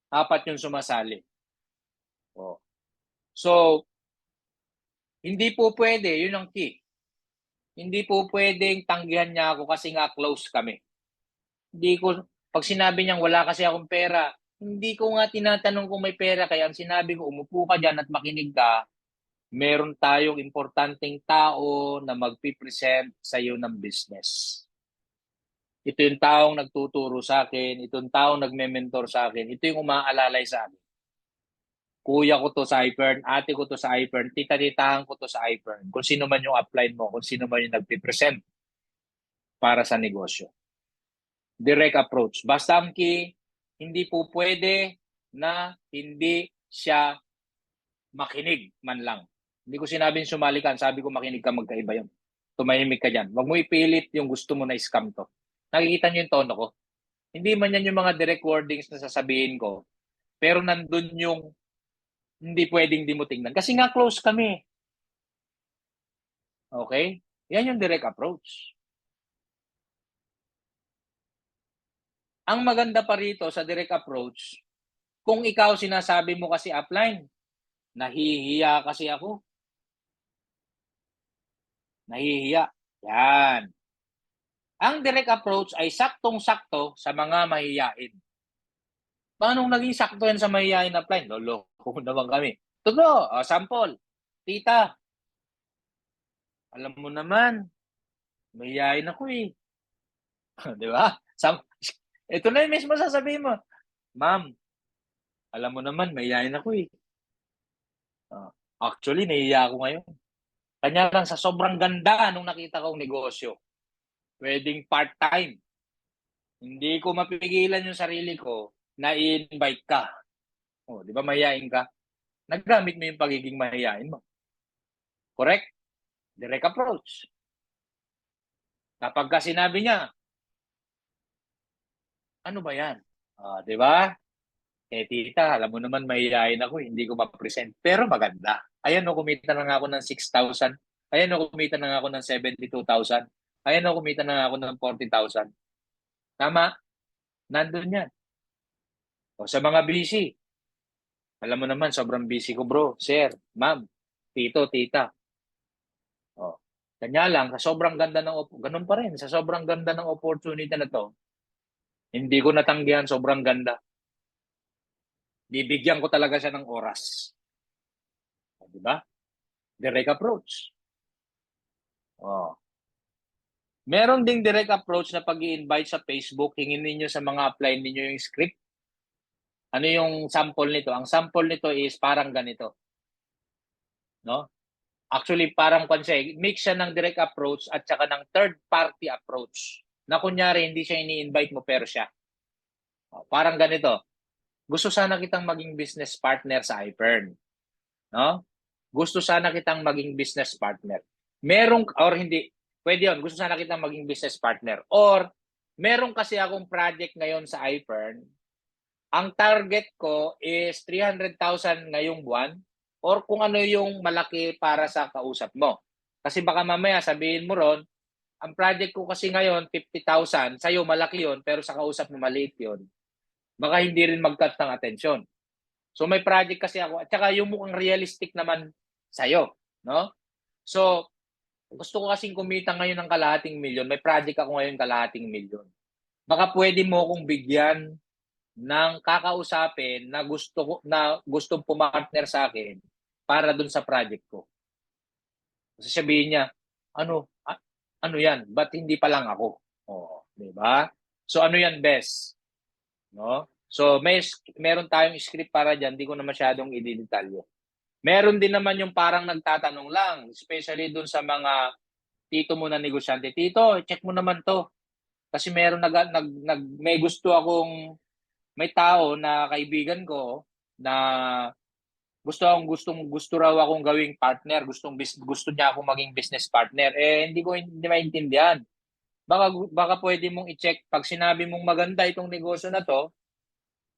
4 yung sumasali. So, hindi po pwede, yun ang key. Hindi po pwedeng tanggihan niya ako kasi nga close kami. Pag sinabi niyang wala kasi akong pera, hindi ko nga tinatanong kung may pera, kaya ang sinabi ko, umupo ka dyan at makinig ka, meron tayong importanteng tao na magpipresent sa iyo ng business. Ito yung taong nagtuturo sa akin, ito yung taong nagme-mentor sa akin, ito yung umaalalay sa akin. Kuya ko to sa iPern, ate ko to sa iPern, tita-titahan ko to sa iPern. Kung sino man yung upline mo, kung sino man yung nagpipresent para sa negosyo. Direct approach. Basta ang key, hindi po pwede na hindi siya makinig man lang. Hindi ko sinabing sumali ka, sabi ko makinig ka, magkaiba yun. Tumahimik ka dyan. Huwag mo ipilit yung gusto mo na scam to. Nakikita niyo yung tono ko. Hindi man yan yung mga direct wordings na sasabihin ko, pero nandun yung hindi pwedeng di mo tingnan. Kasi nga close kami. Okay? Yan yung direct approach. Ang maganda pa rito sa direct approach, kung ikaw sinasabi mo kasi upline, nahihiya kasi ako. Nahihiya. Yan. Ang direct approach ay saktong-sakto sa mga mahihiyain. Paano naging sakto yan sa mahihiyain upline? Lolo, naman kami. Totoo, sample. Tita, alam mo naman, mahihiyain ako eh. Di ba? Ito na yung mismo sasabihin mo. Ma'am, alam mo naman, mahihiyain ako eh. Actually, nahihiya ako ngayon. Kanya lang sa sobrang ganda nung nakita kong negosyo. Pwedeng part-time. Hindi ko mapigilan yung sarili ko na i-invite ka. Di ba mahihain ka? Naggamit mo yung pagiging mahihain mo. Correct? Direct approach. Kapag ka sinabi niya, ano ba yan? Di ba? Tita, alam mo naman mahihain ako, hindi ko ma-present. Pero maganda. Ayan kumita na nga ako ng 6,000. Ayan kumita na nga ako ng 72,000. Ayan kumita na nga ako ng 40,000. Tama? Nandun yan. Sa mga busy, alam mo naman, sobrang busy ko bro, sir, ma'am, tito, tita. Kanya lang, sa sobrang ganda ganun pa rin, sa sobrang ganda ng opportunity na to, hindi ko natanggihan, sobrang ganda. Bibigyan ko talaga siya ng oras. Di ba? Direct approach. Meron ding direct approach na pag-i-invite sa Facebook, hingin ninyo sa mga apply ninyo yung script. Ano yung sample nito? Ang sample nito is parang ganito. No? Actually, parang mix siya ng direct approach at saka ng third-party approach. Na kunyari, hindi siya ini-invite mo pero siya. Parang ganito. Gusto sana kitang maging business partner sa iPern. No? Gusto sana kitang maging business partner. Or hindi, pwede yun. Gusto sana kitang maging business partner. Or, meron kasi akong project ngayon sa iPern Ang target ko is 300,000 ngayong buwan or kung ano yung malaki para sa kausap mo. Kasi baka mamaya sabihin mo ron, ang project ko kasi ngayon 50,000, sa'yo malaki yon pero sa kausap mo maliit yon. Baka hindi rin mag-cut ng atensyon. So may project kasi ako at saka yung mukhang realistic naman sa'yo, no? So gusto ko kasing kumita ngayon ng kalahating milyon. May project ako ngayon kalahating milyon. Baka pwede mo akong bigyan ng kakausapin na gustong pumartner sa akin para dun sa project ko. Kasi sabihin niya, ano yan? Ba't hindi pa lang ako? Oh, di ba? So ano yan, best? No? So meron tayong script para diyan, hindi ko na masyadong i-detalye. Meron din naman yung parang nagtatanong lang, especially dun sa mga tito mo na negosyante. Tito, check mo naman to. Kasi meron may gusto akong may tao na kaibigan ko na gusto raw akong gawing partner, gusto niya akong maging business partner. Hindi maintindihan. Baka pwede mong i-check pag sinabi mong maganda itong negosyo na to,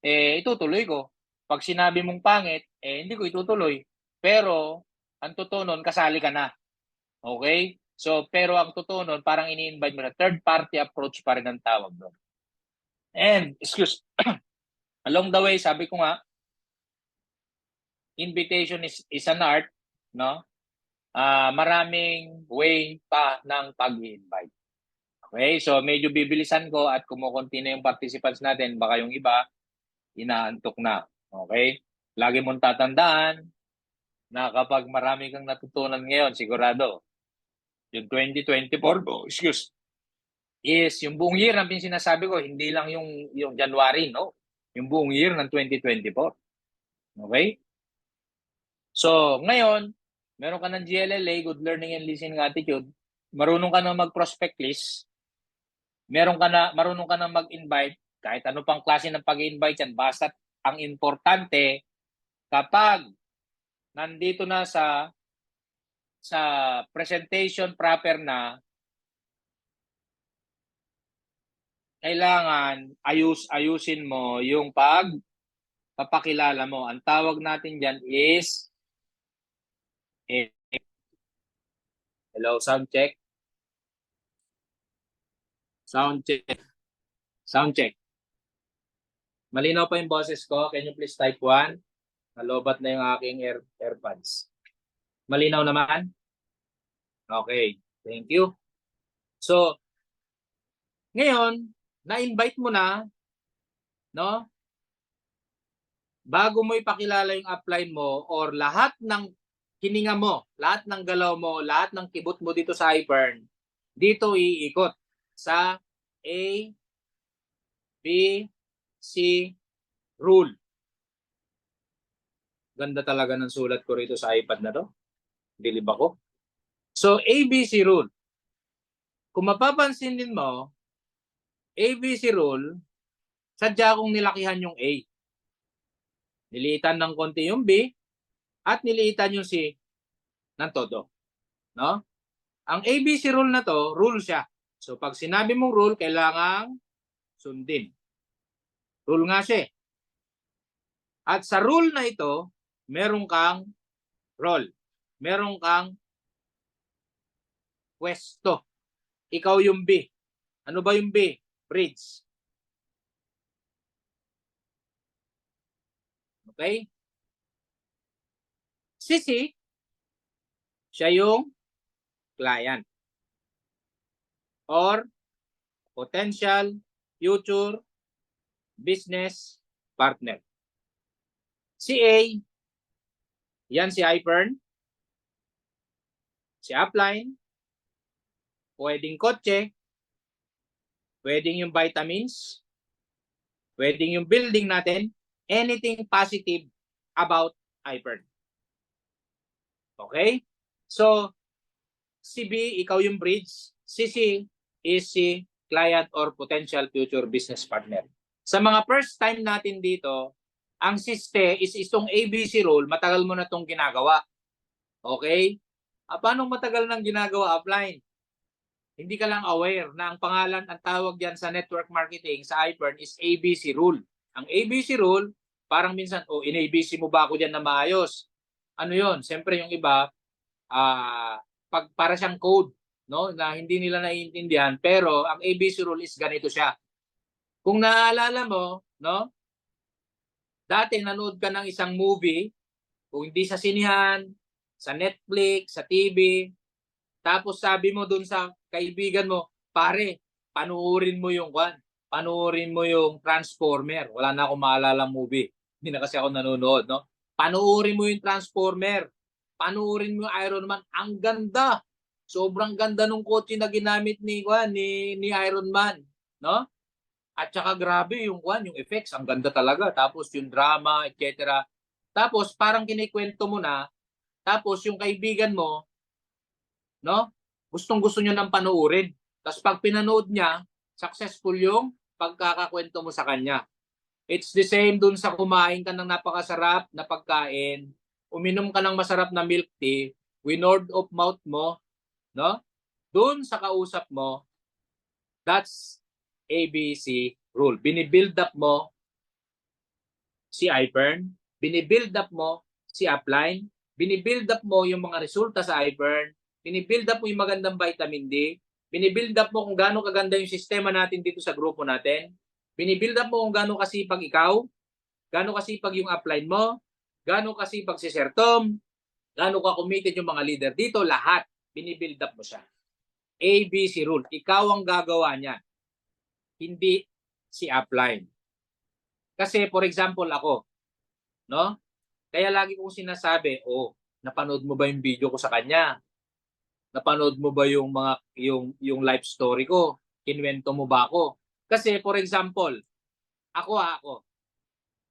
itutuloy ko. Pag sinabi mong pangit, hindi ko itutuloy. Pero ang totoo nun, kasali ka na. Okay? So, pero ang totoo nun, parang ini-invite mo na third party approach pa rin ang tawag doon. And, along the way, sabi ko nga, invitation is an art, no? Maraming way pa ng pag-invite. Okay, so medyo bibilisan ko at kumukunti na yung participants natin. Baka yung iba, inaantok na. Okay? Lagi mong tatandaan na kapag marami kang natutunan ngayon, sigurado, yung 2024, is yung buong year ang sinasabi ko, hindi lang yung January, no? Yung buong year ng 2024. Okay? So, ngayon, meron ka ng GLLA, Good Learning and Listening Attitude, marunong ka na mag-prospect list, marunong ka na mag-invite, kahit ano pang klase ng pag-invite yan, basta ang importante, kapag nandito na sa presentation proper na, kailangan ayusin mo yung papakilala mo. Ang tawag natin dyan is hello, sound check. Sound check. Sound check. Malinaw pa yung boses ko. Can you please type 1? Nalobat na yung aking AirPods. Malinaw naman? Okay. Thank you. So, ngayon, na-invite mo na, no? Bago mo ipakilala yung upline mo or lahat ng hininga mo, lahat ng galaw mo, lahat ng kibot mo dito sa iPern, dito iikot sa A, B, C rule. Ganda talaga ng sulat ko rito sa iPad na to. Bilib ako. So, ABC rule. Kung mapapansin din mo, ABC rule, sadya kong nilakihan yung A. Niliitan ng konti yung B at niliitan yung C ng todo. No? Ang ABC rule na to, rule siya. So, pag sinabi mong rule, kailangang sundin. Rule nga siya. At sa rule na ito, meron kang role. Meron kang pwesto. Ikaw yung B. Ano ba yung B? Bridge. Okay? Si C, siya yung client or potential future business partner. Si A, yan si iPern, si upline, pwedeng kotse, pwedeng yung vitamins, pwedeng yung building natin, anything positive about iPern. Okay? So, si B, ikaw yung bridge. Si C is si client or potential future business partner. Sa mga first time natin dito, ang siste is itong ABC rule, matagal mo na itong ginagawa. Okay? Paano matagal nang ginagawa offline? Hindi ka lang aware na ang pangalan, ang tawag yan sa network marketing, sa iPern is ABC rule. Ang ABC rule, parang minsan, in-ABC mo ba ako dyan na maayos? Ano yon? Siyempre yung iba, para siyang code, no? Na hindi nila naiintindihan, pero ang ABC rule is ganito siya. Kung naaalala mo, no? Dati nanood ka ng isang movie, kung hindi sa sinihan, sa Netflix, sa TV, tapos sabi mo dun sa kaibigan mo, pare, panuorin mo yung panuorin mo yung Transformer. Wala na akong maalala movie. Hindi na kasi ako nanonood, no? Panuorin mo yung Transformer. Panuorin mo yung Iron Man. Ang ganda. Sobrang ganda nung kotse na ginamit ni Iron Man, no? At saka grabe yung effects, ang ganda talaga. Tapos yung drama, etc. Tapos parang kinikwento mo na, tapos yung kaibigan mo, no? Gustong-gusto niya nang panoorin. Tapos pag pinanood niya, successful yung pagkakakwento mo sa kanya. It's the same dun sa kumain ka ng napakasarap na pagkain, uminom ka ng masarap na milk tea, winord of mouth mo, no? Dun sa kausap mo, that's ABC rule. Binibuild up mo si iBurn, binibuild up mo si Upline, binibuild up mo yung mga resulta sa iBurn, binibuild up mo yung magandang vitamin D, binibuild up mo kung gaano kaganda yung sistema natin dito sa grupo natin, binibuild up mo kung gaano kasipag ikaw, gaano kasipag yung upline mo, gaano kasipag si Sir Tom, gaano ka committed yung mga leader dito, lahat binibuild up mo siya. ABC rule, ikaw ang gagawa niya, hindi si upline. Kasi for example ako, no? Kaya lagi kong sinasabi, napanood mo ba yung video ko sa kanya? Napanood mo ba yung life story ko? Kinwento mo ba ako? Kasi for example, ako,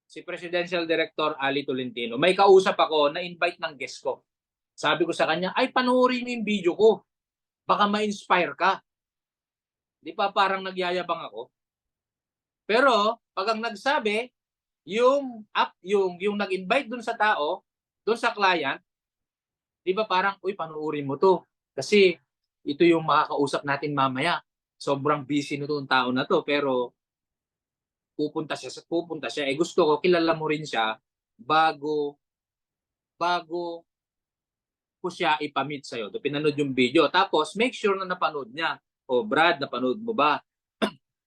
si Presidential Director Ali Tolentino, may kausap ako na invite ng guest ko. Sabi ko sa kanya, ay panoorin mo yung video ko. Baka ma-inspire ka. Di pa parang nagyayabang ako? Pero pag ang nagsabi, yung nag-invite dun sa tao, dun sa client, di ba parang, panoorin mo to. Kasi ito yung makakausap natin mamaya. Sobrang busy nito yung tao na to, pero pupunta siya. Gusto ko, kilala mo rin siya bago ko siya ipamit sa'yo. Pinanood yung video. Tapos, make sure na napanood niya. Brad, napanood mo ba?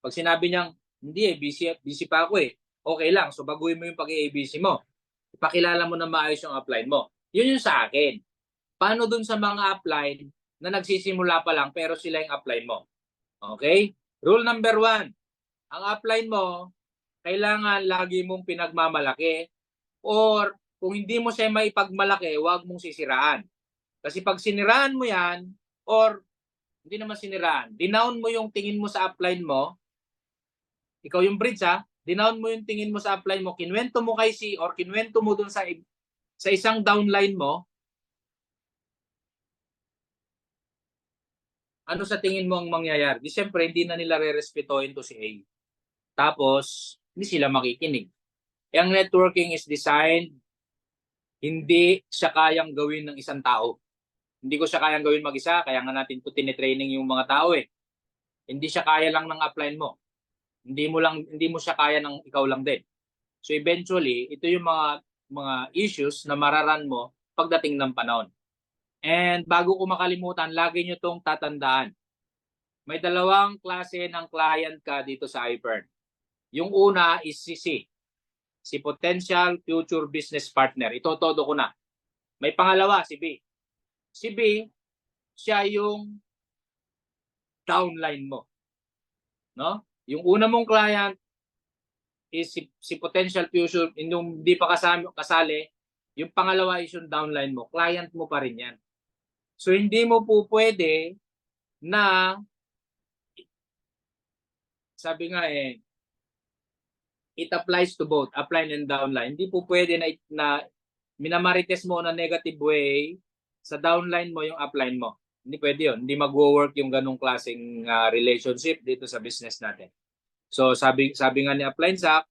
Pag sinabi niyang, hindi busy pa ako eh. Okay lang, so baguhin mo yung pag-i-ABC mo. Ipakilala mo na maayos yung upline mo. Yun yung sa akin. Paano dun sa mga upline na nagsisimula pa lang pero sila yung upline mo? Okay? Rule number 1. Ang upline mo, kailangan lagi mong pinagmamalaki or kung hindi mo siya maipagmalaki, huwag mong sisiraan. Kasi pag siniraan mo yan or hindi naman siniraan, dinown mo yung tingin mo sa upline mo, ikaw yung bridge dinown mo yung tingin mo sa upline mo, kinwento mo kay C or kinwento mo dun sa isang downline mo, ano sa tingin mo ang mangyayari? Di siyempre, hindi na nila re-respetohin to si A. Tapos, hindi sila makikinig. Ang networking is designed, hindi siya kayang gawin ng isang tao. Hindi ko siya kayang gawin mag-isa, kaya nga natin ito tinitraining yung mga tao eh. Hindi siya kaya lang ng upline mo. Hindi mo siya kaya ng ikaw lang din. So eventually, ito yung mga issues na mararan mo pagdating ng panahon. And bago ko makalimutan, lagi nyo itong tatandaan. May dalawang klase ng client ka dito sa iBurn. Yung una is si Potential Future Business Partner. Ito todo ko na. May pangalawa, si B. Si B, siya yung downline mo. No? Yung una mong client is si Potential Future, yung di pa kasali, yung pangalawa is yung downline mo. Client mo pa rin yan. So hindi mo po pwede na sabi nga it applies to both, upline and downline. Hindi po pwede na minamarites mo na negative way sa downline mo yung upline mo. Hindi pwede yun. Hindi mag-work yung ganong klaseng relationship dito sa business natin. So sabi nga ni Upline Zach,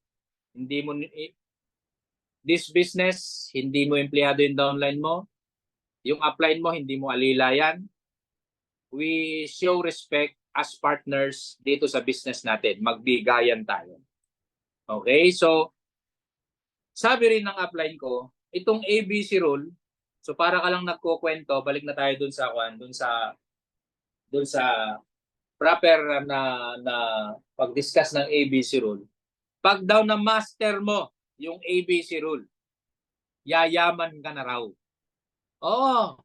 this business, hindi mo empleyado yung downline mo, yung upline mo, hindi mo alila yan. We show respect as partners dito sa business natin. Magbigayan tayo. Okay? So, sabi rin ng upline ko, itong ABC rule, so para ka lang nagkukwento, balik na tayo dun sa proper na pag-discuss ng ABC rule. Pag daw na master mo yung ABC rule, yayaman ka na raw. Oo,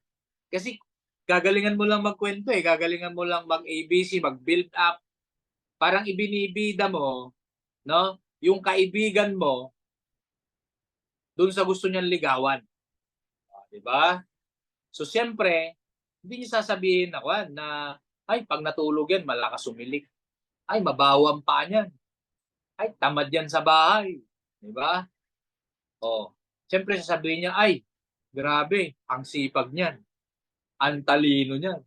kasi gagalingan mo lang magkwento eh, gagalingan mo lang mag-ABC, mag-build up. Parang ibinibida mo, no? Yung kaibigan mo dun sa gusto niyang ligawan. Di ba? So, siyempre, hindi niyo sasabihin na, ay, pag natulog yan, malakas umilik. Ay, mabawang pa niyan. Ay, tamad yan sa bahay. Di ba? O, siyempre, sasabihin niya, ay, grabe, ang sipag niyan. Ang talino niyan.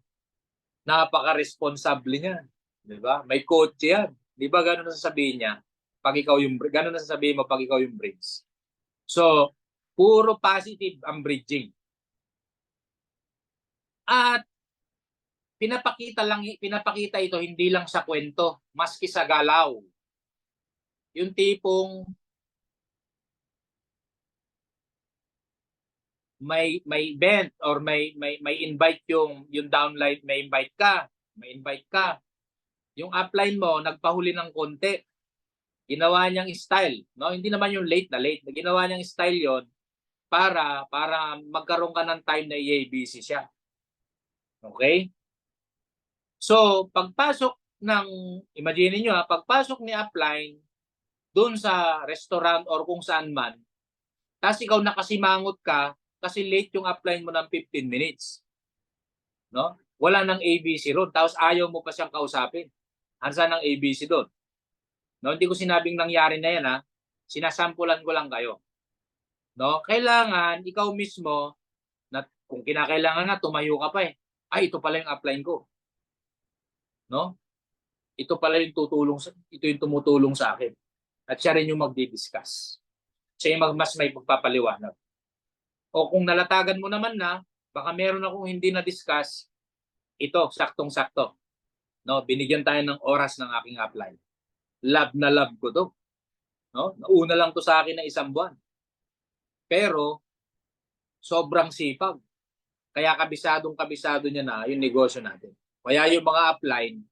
Napaka-responsable niyan. Di ba? May kotse yan. Di ba ganun na sasabihin niya? Pag ikaw yung, ganun na sasabihin mo pag ikaw yung bridge. So, puro positive ang bridging. At pinapakita ito hindi lang sa kwento, maski sa galaw. Yung tipong may event or may invite yung downline, may invite ka. Yung upline mo nagpahuli ng konti. Ginawa niyang style, no? Hindi naman yung late na late. Ginawa niyang style 'yon para magkaroon ka ng time na i-ABC siya. Okay? So, pagpasok ng, imagine niyo pagpasok ni upline doon sa restaurant or kung saan man, tapos ikaw nakasimangot ka kasi late yung upline mo ng 15 minutes. No? Wala nang ABC roon. Tapos ayaw mo pa siyang kausapin. Hansa ng ABC doon. No? Hindi ko sinabing nangyari na yan ha. Sinasampulan ko lang kayo. No? Kailangan ikaw mismo, na kung kinakailangan na, tumayo ka pa eh. Ay, ito pala yung upline ko. No? Ito pala yung ito yung tumutulong sa akin. At siya rin yung magdi-discuss. Siya yung mas may pagpapaliwanag. O kung nalatagan mo naman na, baka meron akong hindi na-discuss, ito, saktong-sakto. No, binigyan tayo ng oras ng aking upline. Love na love ko to. No? Nauna lang to sa akin na 1 buwan. Pero, sobrang sipag. Kaya kabisado niya na yung negosyo natin. Kaya yung mga upline,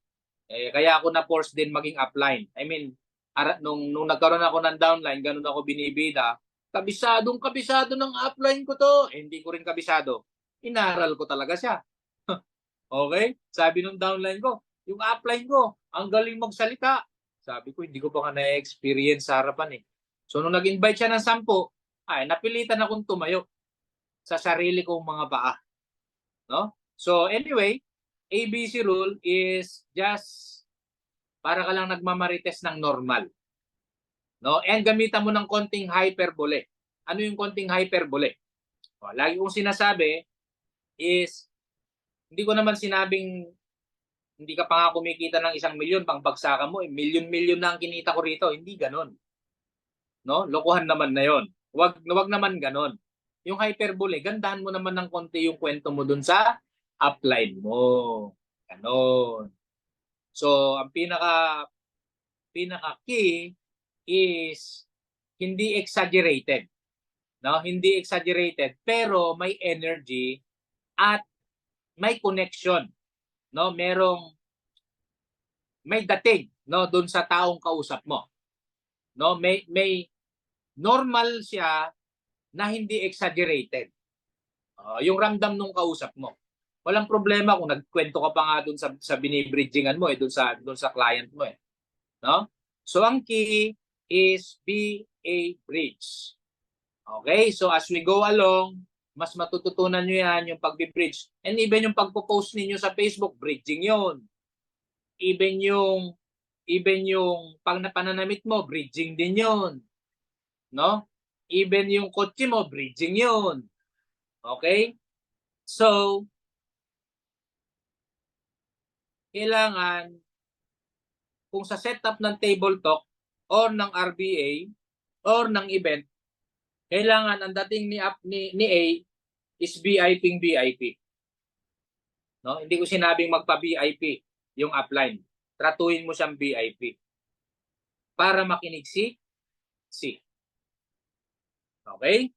kaya ako na-force din maging upline. I mean, nung nagkaroon ako ng downline, ganun ako binibida, kabisado ng upline ko to. Hindi ko rin kabisado. Inaral ko talaga siya. Okay? Sabi nung downline ko, yung upline ko, ang galing magsalita. Sabi ko, hindi ko pa nga na-experience sa harapan eh. So, nung nag-invite siya ng 10, ay, napilitan akong tumayo sa sarili kong mga paa. No? So, anyway, ABC rule is just para ka lang nagmamarites ng normal. No? And gamitan mo ng konting hyperbole. Ano yung konting hyperbole? O, lagi kong sinasabi is, hindi ko naman sinabing hindi ka pa nga kumikita ng 1,000,000 pang bagsakan mo, milyon-milyon na ang kinita ko rito. Hindi ganon. No? Lokohan naman na yon. Wag naman ganon. Yung hyperbole, gandahan mo naman ng konti yung kwento mo dun sa upline mo. Ganon. So, ang pinaka key is hindi exaggerated. No? Hindi exaggerated, pero may energy at may connection. No, may dating no doon sa taong kausap mo. No, may normal siya na hindi exaggerated. Yung ramdam nung kausap mo. Walang problema kung nagkwento ka pa nga doon sa binibridgingan mo doon sa client mo eh. No? So ang key is be a bridge. Okay? So as we go along, mas matututunan nyo yan yung pagbi-bridge. And even yung pagpo-post ninyo sa Facebook, bridging yon. Even yung pananamit mo, bridging din yon. No? Even yung kotse mo, bridging yon. Okay? So, kailangan, kung sa setup ng table talk or ng RBA or ng event, kailangan ang dating ni A is VIP. No? Hindi ko sinabing magpa-VIP yung upline. Tratuhin mo siyang VIP. Para makinig si C. Okay?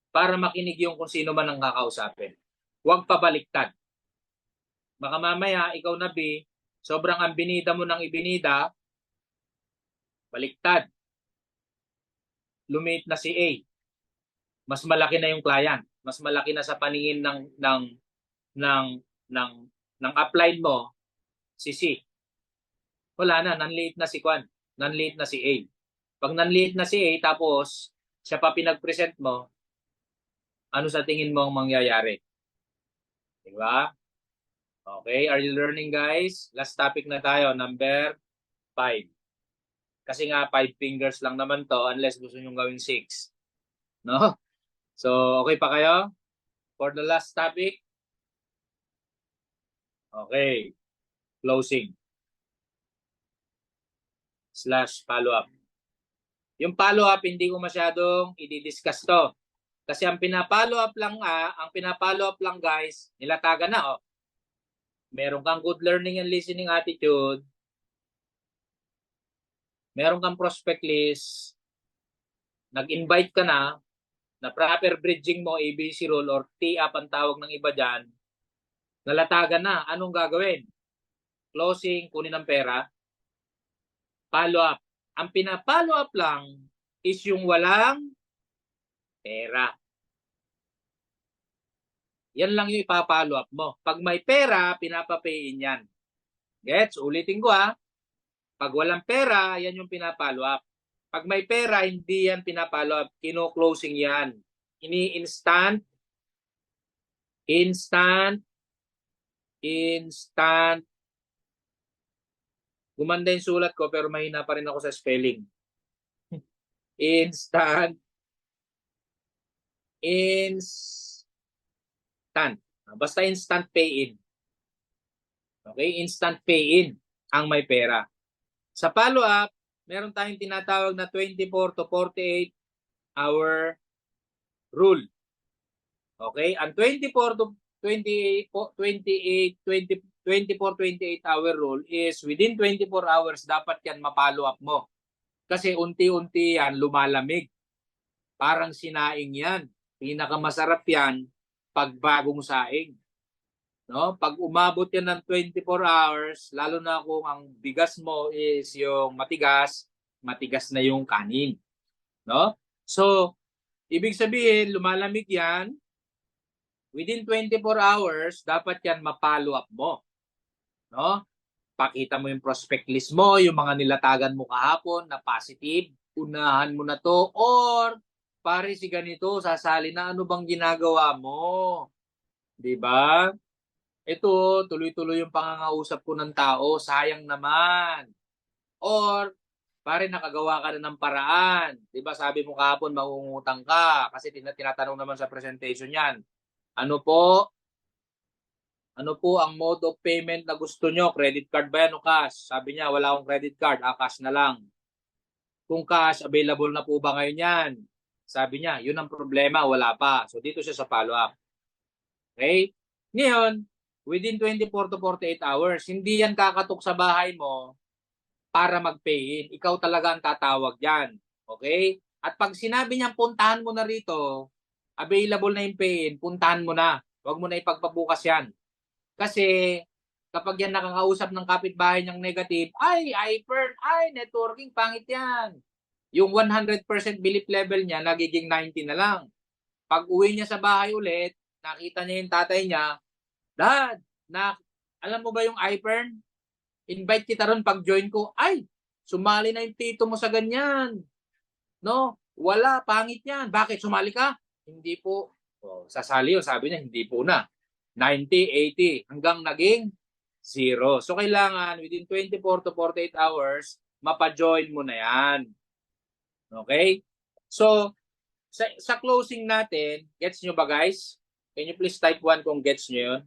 Para makinig yung kung sino man ang kakausapin. Huwag pabaliktad. Baka mamaya, ikaw na B, sobrang ang binida mo ng ibinida, baliktad. Lumate na si A. Mas malaki na yung client. Mas malaki na sa paningin ng ng ng upline mo si C. Wala na, nanliit na si Kwan. Nanliit na si A. Pag nanliit na si A, tapos siya pa pinag-present mo, ano sa tingin mo ang mangyayari? Diba? Okay, are you learning guys? Last topic na tayo, number 5. Kasi nga 5 fingers lang naman to unless gusto nyo gawin 6. No? So, okay pa kayo? For the last topic? Okay. Closing. / follow-up. Yung follow-up, hindi ko masyadong i-discuss to. Kasi ang pinapollow-up lang guys, nilatagan na Meron kang good learning and listening attitude. Meron kang prospect list. Nag-invite ka na proper bridging mo, ABC rule or T-up ang tawag ng iba dyan. Nalatagan na. Anong gagawin? Closing, kunin ang pera. Follow-up. Ang pinapollow-up lang is yung walang pera. Yan lang yung ipapollow up mo. Pag may pera, pinapapayin yan. Gets? Ulitin ko Pag walang pera, yan yung pinapollow up. Pag may pera, hindi yan pinapollow up. Kino-closing yan. Ini-instant. Gumanda yung sulat ko pero mahina pa rin ako sa spelling. Instant. Basta instant pay-in. Okay? Instant pay-in ang may pera. Sa follow-up, meron tayong tinatawag na 24 to 48 hour rule. Okay? Ang 24 to 28 hour rule is within 24 hours dapat yan ma-follow up mo. Kasi unti-unti yan lumalamig. Parang sinaing yan. Pinakamasarap yan pag bagong saing. No? Pag umabot yan ng 24 hours, lalo na kung ang bigas mo is yung matigas na yung kanin. No? So, ibig sabihin, lumalamig yan. Within 24 hours, dapat yan ma-follow up mo. No? Pakita mo yung prospect list mo, yung mga nilatagan mo kahapon na positive, unahan mo na to, or pare si ganito, sasali na, ano bang ginagawa mo? Diba? Ito, tuloy-tuloy yung pangangausap ko ng tao, sayang naman. Or, pare nakagawa ka na ng paraan. Diba sabi mo kahapon, mangungutang ka, kasi tinatanong naman sa presentation yan. Ano po ang mode of payment na gusto nyo? Credit card ba yan o cash? Sabi niya, wala akong credit card. Cash na lang. Kung cash, available na po ba ngayon yan? Sabi niya, yun ang problema, wala pa. So, dito siya sa follow-up. Okay? Ngayon, within 24 to 48 hours, hindi yan kakatok sa bahay mo para mag-pay-in. Ikaw talaga ang tatawag dyan. Okay? At pag sinabi niya, puntahan mo na rito, available na yung pay-in, puntahan mo na. Huwag mo na ipagpabukas yan. Kasi kapag yan nakakausap ng kapitbahay niyang negative, ay, networking, pangit yan. Yung 100% belief level niya, nagiging 90 na lang. Pag uwi niya sa bahay ulit, nakita niya yung tatay niya, Dad, alam mo ba yung iPern? Invite kita ron pag join ko. Ay, sumali na yung tito mo sa ganyan. No? Wala, pangit yan. Bakit sumali ka? Hindi po. Sasali yun, sabi niya, hindi po na. 90, 80, hanggang naging 0. So, kailangan within 24 to 48 hours, mapa-join mo na yan. Okay? So, sa closing natin, gets nyo ba guys? Can you please type 1 kung gets nyo yun?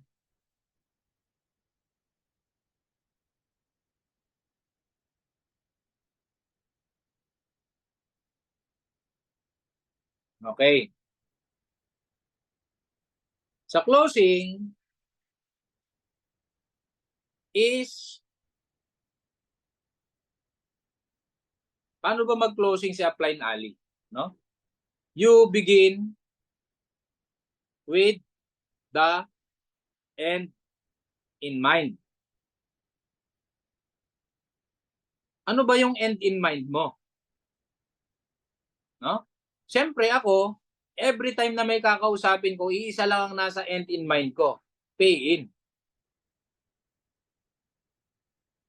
Okay. Sa closing is Paano ba mag-closing si upline Ali? No? You begin with the end in mind. Ano ba yung end in mind mo? No? Siyempre ako, every time na may kakausapin ko, iisa lang ang nasa end in mind ko. Pay in.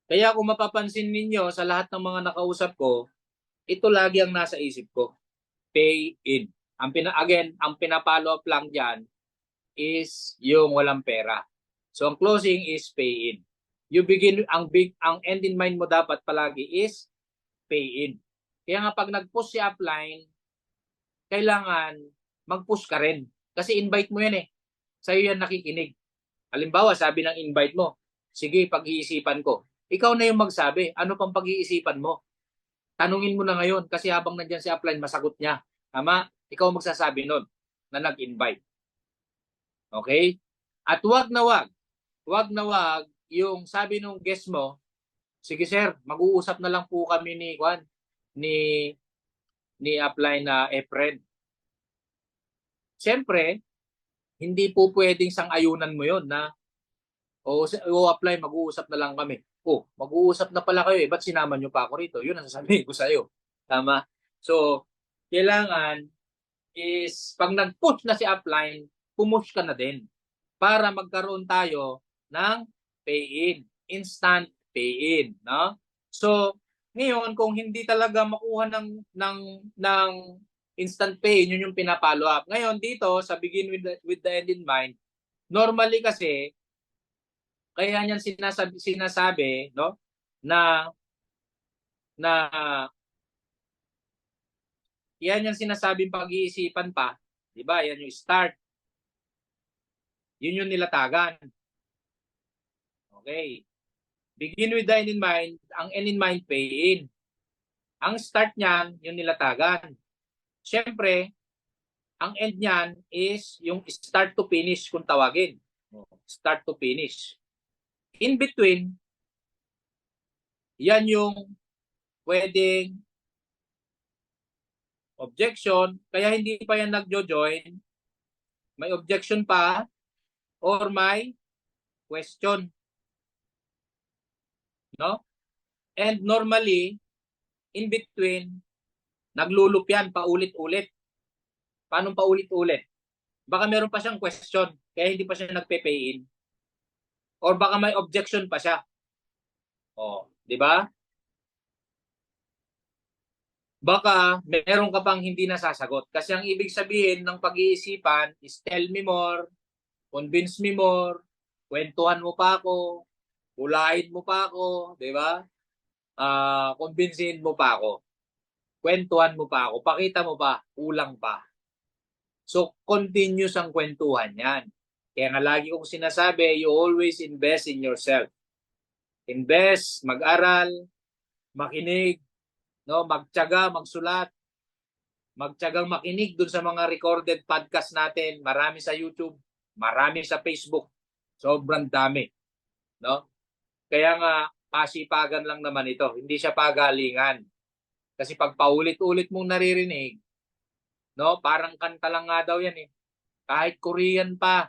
Kaya kung mapapansin ninyo sa lahat ng mga nakausap ko, ito lagi ang nasa isip ko. Pay in. Again, ang pinapollow up lang dyan is yung walang pera. So ang closing is pay in. You begin, ang end in mind mo dapat palagi is pay in. Kaya nga pag nag-push si upline, kailangan mag-push ka rin. Kasi invite mo yan eh. Sa'yo yan nakikinig. Halimbawa, sabi ng invite mo, sige, pag-iisipan ko. Ikaw na yung magsabi, ano pang pag-iisipan mo? Tanungin mo na ngayon kasi habang nandyan si upline, masagot niya. Tama? Ikaw magsasabi nun na nag-invite. Okay? At wag na wag yung sabi nung guest mo, sige sir, mag-uusap na lang po kami ni upline na Efren. Siyempre, hindi po pwedeng sang-ayunan mo yon na apply, mag-uusap na lang kami. Mag-uusap na pala kayo eh, ba't sinama nyo pa ako rito? Yun ang sasabihin ko sa'yo. Tama? So, kailangan is pag nag-push na si upline, pumush ka na din para magkaroon tayo ng pay-in, instant pay-in, no? So, ngayon kung hindi talaga makuha ng instant pay, yun yung pinapollow up. Ngayon dito sa begin with the end in mind, normally kasi kaya niyan sinasabi no na yan yung sinasabing pag-iisipan pa, 'di ba? Yan yung start. Yun yung nilatagan. Okay. Begin with the end in mind, ang end in mind pay in. Ang start niyan yung nilatagan. Siyempre, ang end niyan is yung start to finish kung tawagin. Start to finish. In between, yan yung pwedeng objection, kaya hindi pa yan nagjo-join, may objection pa or may question. No? And normally, in between, naglulup yan paulit-ulit. Paano paulit-ulit? Baka meron pa siyang question, kaya hindi pa siya nagpe-pay in. Or baka may objection pa siya. Di ba? Baka meron ka pang hindi nasasagot. Kasi ang ibig sabihin ng pag-iisipan is tell me more, convince me more, kwentuhan mo pa ako, ulahin mo pa ako, di ba? Convincein mo pa ako, kwentuhan mo pa ako, pakita mo pa, kulang pa. So, continuous ang kwentuhan yan. Kaya nga lagi kong sinasabi, you always invest in yourself. Invest, mag-aral, makinig, no, magtiyaga, magsulat, magtiyagang makinig dun sa mga recorded podcast natin. Marami sa YouTube, marami sa Facebook. Sobrang dami, no? Kaya nga pasipagan lang naman ito. Hindi siya pagalingan. Kasi pag paulit-ulit mong naririnig, no, parang kanta lang nga daw yan eh. Kahit Korean pa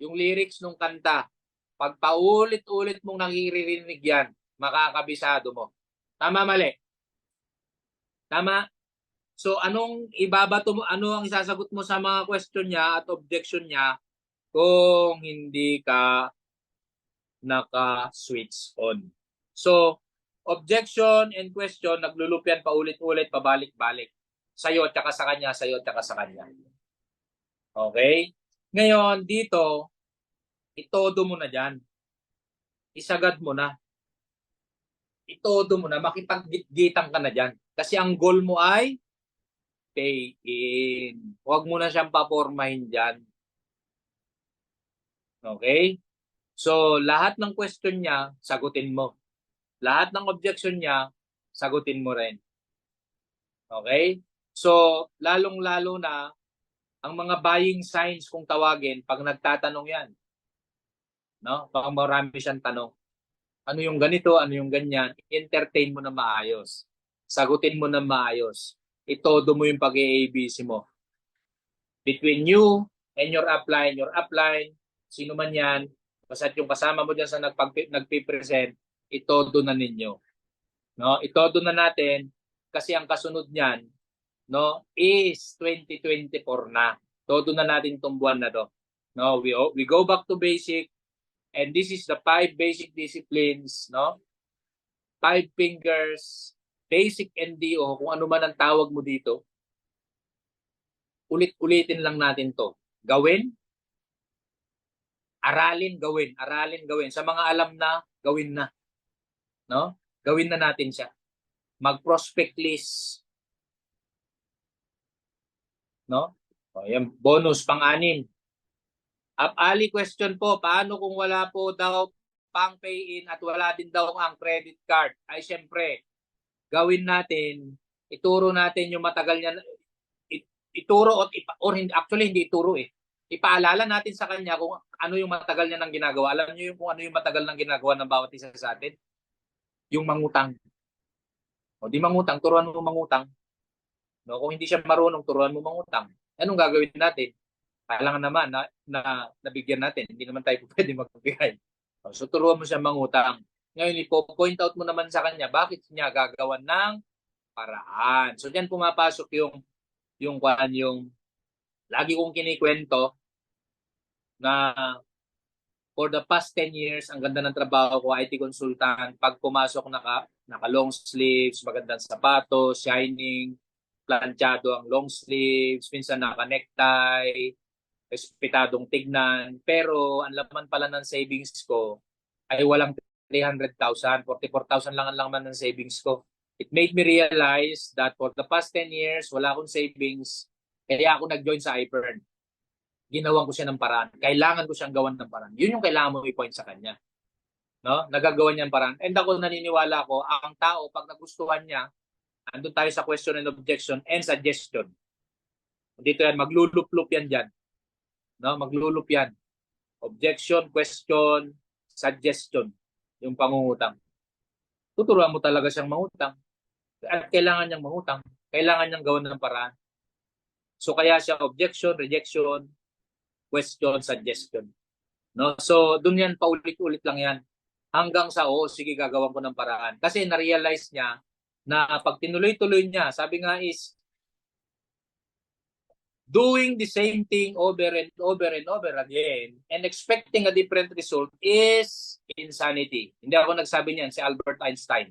yung lyrics ng kanta, pag paulit-ulit mong naririnig yan, makakabisado mo. Tama, mali? Tama? So anong ibabato mo, ano ang isasagot mo sa mga question niya at objection niya kung hindi ka naka-switch on? So, objection and question, naglulupyan paulit-ulit, pabalik-balik. Sa'yo at saka sa kanya, sa'yo at saka sa kanya. Okay? Ngayon, dito, itodo mo na dyan. Isagad mo na. Itodo mo na, makipag-gitgitan ka na dyan. Kasi ang goal mo ay pay in. Huwag mo na siyang papormahin dyan. Okay? So, lahat ng question niya, sagutin mo. Lahat ng objection niya, sagutin mo rin. Okay? So, lalong-lalo na, ang mga buying signs kung tawagin, pag nagtatanong yan, no? Pag marami siyang tanong, ano yung ganito, ano yung ganyan, entertain mo na maayos. Sagutin mo ng maayos. Itodo mo yung pag-ABC mo. Between you and your upline, sino man yan, basta yung kasama mo dyan sa nagpipresent, itodo na ninyo. No? Itodo na natin kasi ang kasunod niyan, no, is 2024 na. Todo na natin itong buwan na to. No, we go back to basic, and this is the 5 basic disciplines, no? 5 fingers, basic NDO, kung ano man ang tawag mo dito. Ulit-ulitin lang natin to. Gawin, aralin, gawin. Aralin, gawin. Sa mga alam na, gawin na. No? Gawin na natin siya. Mag-prospect list. No? O, yan, bonus, pang-anim. Ali question po, paano kung wala po daw pang pay-in at wala din daw ang credit card? Ay, syempre, gawin natin, ituro natin yung matagal niya, ituro or hindi, actually hindi ituro eh. Ipaalala natin sa kanya kung ano yung matagal niya nang ginagawa. Alam niyo yung kung ano yung matagal nang ginagawa ng bawat isa sa atin? Yung mangutang. O di mangutang, turuan mo mangutang. No, kung hindi siya marunong, turuan mo mangutang. Anong gagawin natin? Kailangan naman na nabigyan natin. Hindi naman tayo pwede magbigay. So turuan mo siya mangutang. Ngayon, ipo-point out mo naman sa kanya bakit niya gagawan ng paraan. So diyan pumapasok yung lagi kong kinikwento na for the past 10 years, ang ganda ng trabaho ko, IT consultant. Pag pumasok naka long sleeves, magandang sapatos, shining, planchado ang long sleeves, minsan naka necktie, respetadong tignan. Pero ang laman pala ng savings ko ay walang 300,000, 44,000 lang ang laman ng savings ko. It made me realize that for the past 10 years, wala akong savings. Kaya ako nag-join sa iPern. Ginawan ko siya ng paraan. Kailangan ko siyang gawan ng paraan. Yun yung kailangan mo i-point sa kanya. No? Nagagawa niya ng paraan. And ako naniniwala ko, ang tao, pag nagustuhan niya, andun tayo sa question and objection and suggestion. Dito yan, maglulup-lup yan dyan. No? Maglulup yan. Objection, question, suggestion. Yung pangungutang. Tuturuan mo talaga siyang mangutang. At kailangan niyang mangutang. Kailangan niyang gawan ng paraan. So kaya siya objection, rejection, question, suggestion. No? So doon yan, paulit-ulit lang yan. Hanggang sa, sige, gagawan ko ng paraan. Kasi na-realize niya na pag tinuloy-tuloy niya, sabi nga is, doing the same thing over and over and over again and expecting a different result is insanity. Hindi ako nagsabi niyan, si Albert Einstein.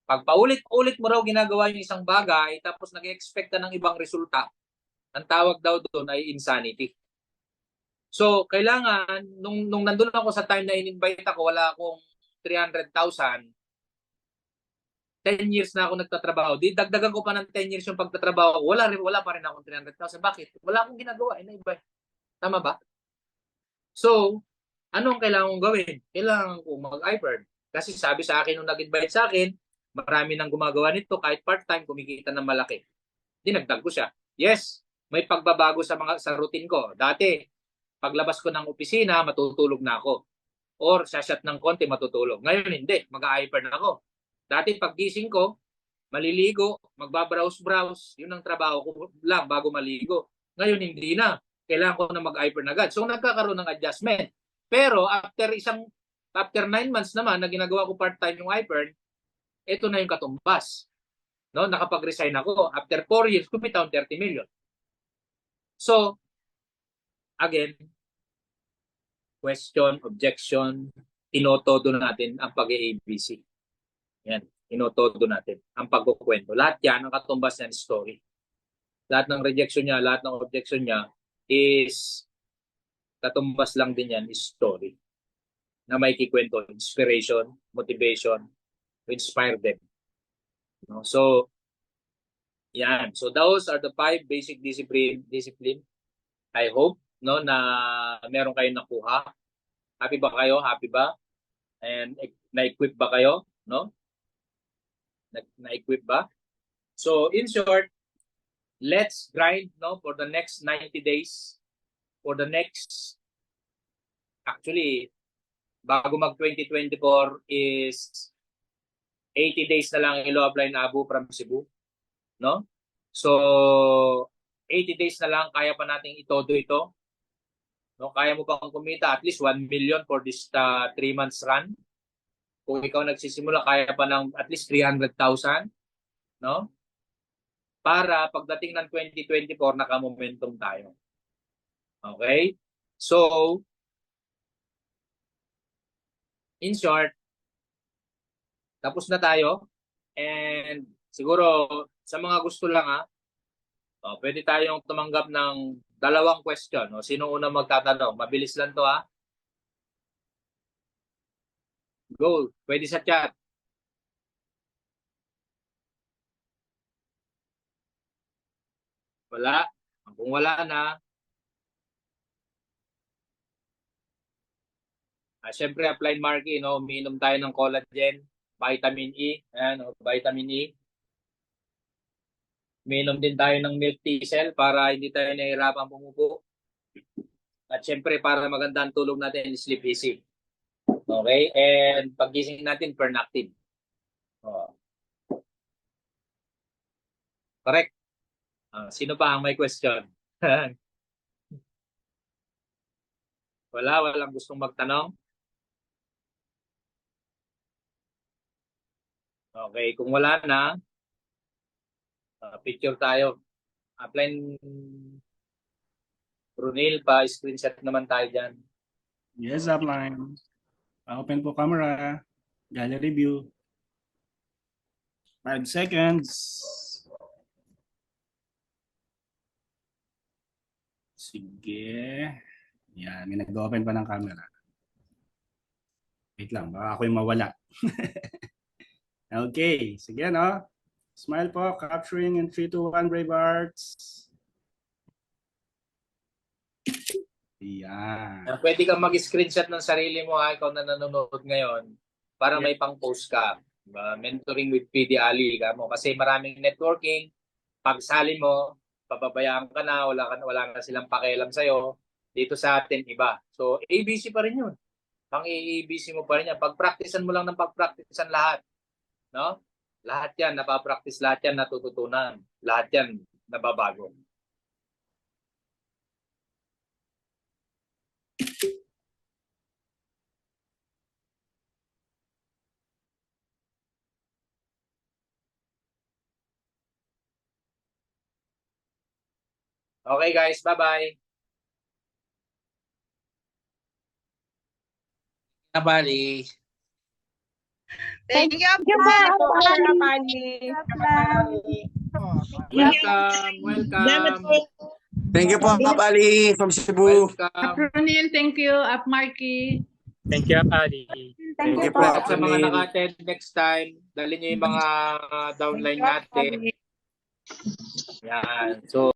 Pag paulit-ulit mo raw ginagawa yung isang bagay tapos nag-expect ka ng ibang resulta, ang tawag daw doon ay insanity. So, kailangan, nung nandun ako sa time na in-invite ako, wala akong 300,000, 10 years na ako nagtatrabaho. Di dagdagan ko pa ng 10 years yung pagtatrabaho. Wala pa rin akong 300,000. Bakit? Wala akong ginagawa. Na-invite. Tama ba? So, anong kailangan kong gawin? Kailangan kong mag-iPern. Kasi sabi sa akin nung nag-invite sa akin, marami nang gumagawa nito kahit part-time, kumikita ng malaki. Dinagdag ko siya. Yes, may pagbabago sa routine ko. Dati, paglabas ko ng opisina, matutulog na ako. Or sashat ng konti, matutulog. Ngayon hindi, mag-iPern ako. Dati paggising ko, maliligo, magbabrowse-browse, yun ang trabaho ko lang bago maligo. Ngayon hindi na. Kailangan ko na mag-iPern agad. So nagkakaroon ng adjustment. Pero after 9 months naman na ginagawa ko part-time yung iPern, ito na yung katumbas. No, nakapag-resign ako. After 4 years, kumita akong 30 million. So, again, question, objection, tinotodo natin ang pag-ABC. Yan, inotodo natin ang pagkukwento. Lahat yan, ang katumbas niyan, story. Lahat ng rejection niya, lahat ng objection niya is katumbas lang din yan, is story. Na may kikwento, inspiration, motivation, to inspire them. No? So, yan. So, those are the 5 basic discipline. I hope no na meron kayong nakuha. Happy ba kayo? Happy ba? And na-equip ba kayo? No? Na-equip ba? So, in short, let's grind no for the next 90 days. For the next, actually, bago mag 2024 is 80 days na lang ilo apply na Abu from Cebu, no? So 80 days na lang, kaya pa nating itodo ito. No, kaya mo pang kumita at least 1 million for this 3 months run. Kung ikaw nagsisimula, kaya pa ng at least 300,000, no? Para pagdating ng 2024, naka-momentum tayo. Okay? So, in short, tapos na tayo. And siguro, sa mga gusto lang pwede tayong tumanggap ng 2 question. Sino una magtatanong? Mabilis lang to Go. Pwede sa chat. Wala. Kung wala na, syempre applied marking, umiinom tayo ng collagen, vitamin E, vitamin E. Umiinom din tayo ng milk thistle para hindi tayo nahihirapan pumupo. At syempre para maganda ang tulog natin, sleep easy. Okay? And paggising natin, pernactin. Correct? Sino pa ang may question? Walang gustong magtanong? Okay, kung wala na, picture tayo. Apply Brunel, pa-screenshot naman tayo dyan. Yes, upline. Open po camera. Gallery view. 5 seconds. Sige. Yan, may nag-open pa ng camera. Wait lang, baka ako yung mawala. Okay, sige no. Smile po, capturing in 3, 2, 1, brave hearts. Yan. Pwede kang mag-screenshot ng sarili mo ikaw na nanonood ngayon para may pang-post ka. Mentoring with PD Ali ka mo kasi maraming networking. Pagsali mo, papabayaan ka na, wala na silang pakialam sa'yo. Dito sa atin, iba. So, ABC pa rin yun. Pang-ABC mo pa rin yan. Pag-practicean mo lang ng pag-practicean lahat. No? Lahat yan, napapractice, lahat yan natututunan. Lahat yan, nababago. Okay guys, bye-bye. Bye-bye. Thank you, Welcome. Thank you po, Ma'am Ali from Cebu. Welcome. Ronil, thank you. Up Marky. Thank you, Ali. Thank you po, At sa mga Apronil. naka-attend next time, dali nyo yung mga downline natin. Yan. So,